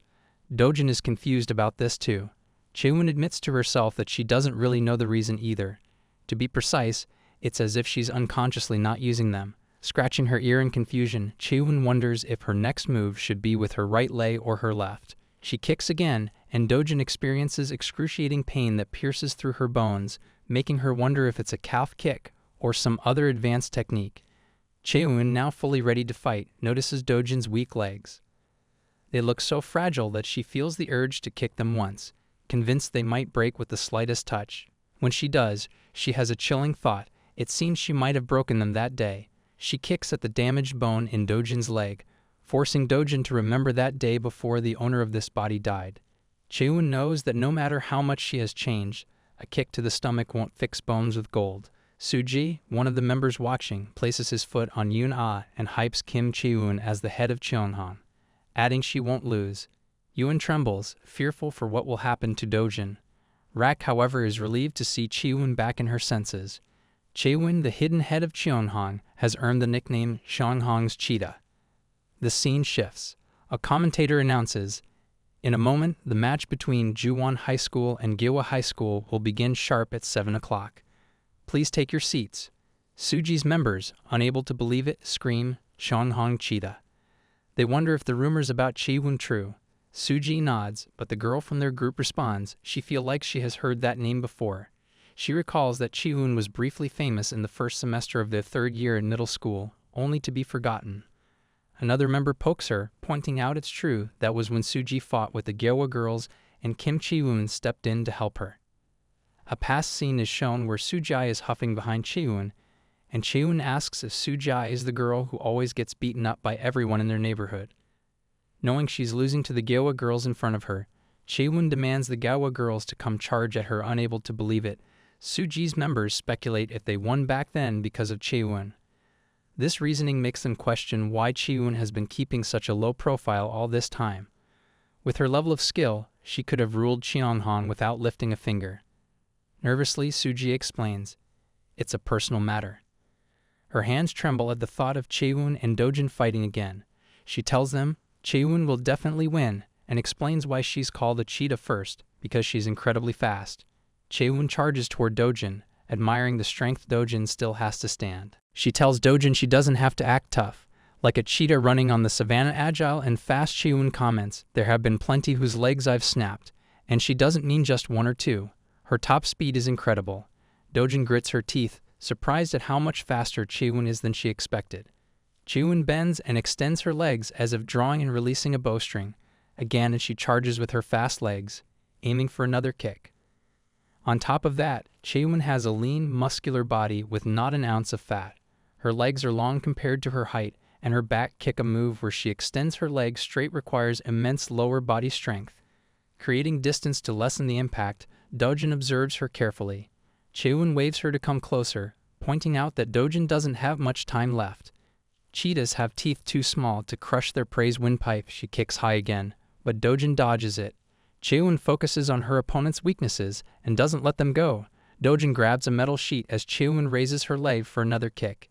Dojin is confused about this too. Chae-won admits to herself that she doesn't really know the reason either. To be precise, it's as if she's unconsciously not using them. Scratching her ear in confusion, Chae-won wonders if her next move should be with her right leg or her left. She kicks again, and Dojin experiences excruciating pain that pierces through her bones, making her wonder if it's a calf kick or some other advanced technique. Chae-won, now fully ready to fight, notices Dojin's weak legs. They look so fragile that she feels the urge to kick them once, convinced they might break with the slightest touch. When she does, she has a chilling thought. It seems she might have broken them that day. She kicks at the damaged bone in Dojin's leg, forcing Dojin to remember that day before the owner of this body died. Chae-won knows that no matter how much she has changed, a kick to the stomach won't fix bones with gold. Soo-ji, one of the members watching, places his foot on Yuna and hypes Kim Chae-won as the head of Cheonghwan, adding she won't lose. Yuna trembles, fearful for what will happen to Dojin. Rack, however, is relieved to see Chae-won back in her senses. Chae-won, the hidden head of Cheonghwan, has earned the nickname Cheonghwan's Cheetah. The scene shifts. A commentator announces, in a moment, the match between Juwon High School and Gilwa High School will begin sharp at 7 o'clock. Please take your seats. Soo-ji's members, unable to believe it, scream, Cheonghwan Cheetah. They wonder if the rumors about Chae-won true. Soo-ji nods, but the girl from their group responds she feels like she has heard that name before. She recalls that Chae-won was briefly famous in the first semester of their third year in middle school, only to be forgotten. Another member pokes her, pointing out it's true that was when Soo-ji fought with the Gilwa girls and Kim Chae-won stepped in to help her. A past scene is shown where Soo-ji is huffing behind Chae-won, and Chae-won asks if Soo-ji is the girl who always gets beaten up by everyone in their neighborhood. Knowing she's losing to the Gilwa girls in front of her, Chae-won demands the Gilwa girls to come charge at her, unable to believe it. Soo-ji's members speculate if they won back then because of Chae-won. This reasoning makes them question why Chae-won has been keeping such a low profile all this time. With her level of skill, she could have ruled Cheon-han without lifting a finger. Nervously, Soo-ji explains, "It's a personal matter." Her hands tremble at the thought of Chae-won and Dajin fighting again. She tells them Chae-won will definitely win and explains why she's called a cheetah first, because she's incredibly fast. Chae-won charges toward Dajin, admiring the strength Dajin still has to stand. She tells Dajin she doesn't have to act tough. Like a cheetah running on the savannah, agile and fast, Chae-won comments, "There have been plenty whose legs I've snapped." And she doesn't mean just one or two. Her top speed is incredible. Dajin grits her teeth, surprised at how much faster Chae-won is than she expected. Chae-won bends and extends her legs as if drawing and releasing a bowstring. Again, and she charges with her fast legs, aiming for another kick. On top of that, Chae-won has a lean, muscular body with not an ounce of fat. Her legs are long compared to her height, and her back kick, a move where she extends her legs straight, requires immense lower body strength. Creating distance to lessen the impact, Dajin observes her carefully. Chae-won waves her to come closer, pointing out that Dajin doesn't have much time left. Cheetahs have teeth too small to crush their prey's windpipe. She kicks high again, but Dajin dodges it. Chae-won focuses on her opponent's weaknesses and doesn't let them go. Dajin grabs a metal sheet as Chae-won raises her leg for another kick.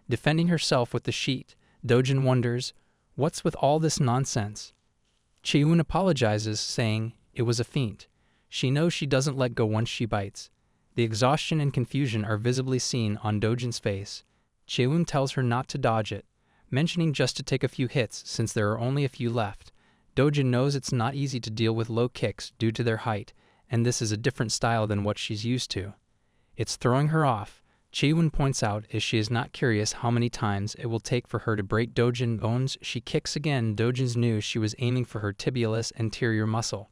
Defending herself with the sheet, Dajin wonders, "What's with all this nonsense?" Chae-won apologizes, saying it was a feint. She knows she doesn't let go once she bites. The exhaustion and confusion are visibly seen on Dojin's face. Chae-won tells her not to dodge it, mentioning just to take a few hits since there are only a few left. Dajin knows it's not easy to deal with low kicks due to their height, and this is a different style than what she's used to. It's throwing her off. Chae-won points out as she is not curious how many times it will take for her to break Dajin's bones. She kicks again. Dojin knew she was aiming for her tibialis anterior muscle.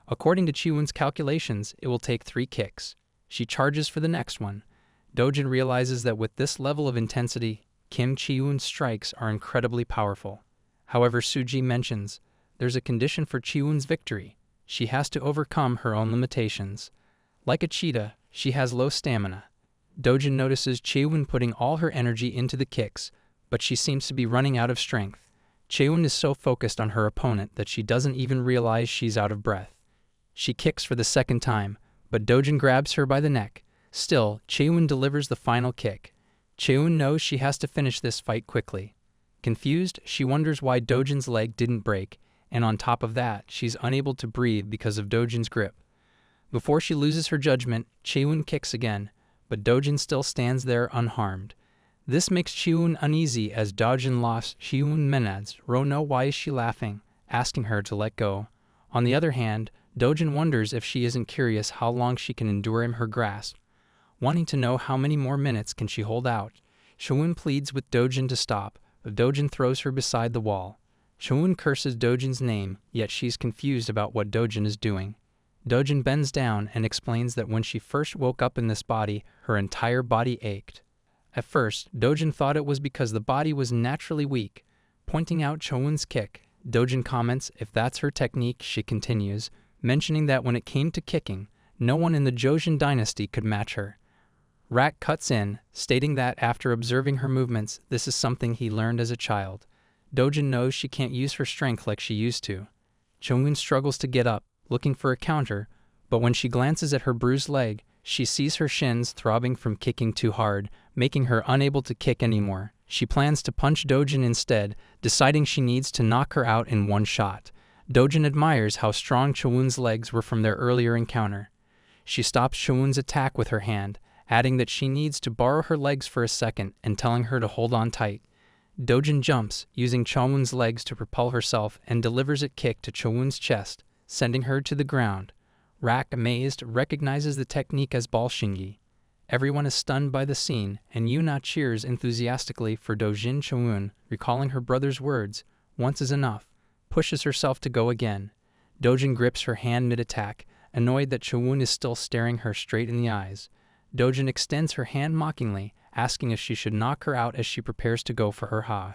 According to Chae-won's calculations, it will take 3 kicks. She charges for the next one. Dajin realizes that with this level of intensity, Kim Chae-won's strikes are incredibly powerful. However, Soo-ji mentions, there's a condition for Chae-won's victory. She has to overcome her own limitations. Like a cheetah, she has low stamina. Dajin notices Chae-won putting all her energy into the kicks, but she seems to be running out of strength. Chae-won is so focused on her opponent that she doesn't even realize she's out of breath. She kicks for the second time, but Dajin grabs her by the neck. Still, Chae-won delivers the final kick. Chae-won knows she has to finish this fight quickly. Confused, she wonders why Dojin's leg didn't break, and on top of that, she's unable to breathe because of Dojin's grip. Before she loses her judgment, Chae-won kicks again, but Dajin still stands there unharmed. This makes Chae-won uneasy as Dajin laughs. Chae-won menads, "Ro-no, why is she laughing?" asking her to let go. On the other hand, Dajin wonders if she isn't curious how long she can endure in her grasp. Wanting to know how many more minutes can she hold out, Chae-won pleads with Dajin to stop, but Dajin throws her beside the wall. Chae-won curses Dojin's name, yet she's confused about what Dajin is doing. Dajin bends down and explains that when she first woke up in this body, her entire body ached. At first, Dajin thought it was because the body was naturally weak. Pointing out Chae-won's kick, Dajin comments if that's her technique. She continues, mentioning that when it came to kicking, no one in the Joseon dynasty could match her. Rak cuts in, stating that after observing her movements, this is something he learned as a child. Dajin knows she can't use her strength like she used to. Chae-won struggles to get up, looking for a counter, but when she glances at her bruised leg, she sees her shins throbbing from kicking too hard, making her unable to kick anymore. She plans to punch Dajin instead, deciding she needs to knock her out in one shot. Dajin admires how strong Chae-won's legs were from their earlier encounter. She stops Chae-won's attack with her hand, adding that she needs to borrow her legs for a second and telling her to hold on tight. Dajin jumps, using Chae-won's legs to propel herself, and delivers a kick to Chae-won's chest, sending her to the ground. Rak, amazed, recognizes the technique as ball shingi. Everyone is stunned by the scene, and Yuna cheers enthusiastically for Dojin. Chae-won, recalling her brother's words, "Once is enough," pushes herself to go again. Dajin grips her hand mid-attack, annoyed that Chae-won is still staring her straight in the eyes. Dajin extends her hand mockingly, asking if she should knock her out as she prepares to go for her ha.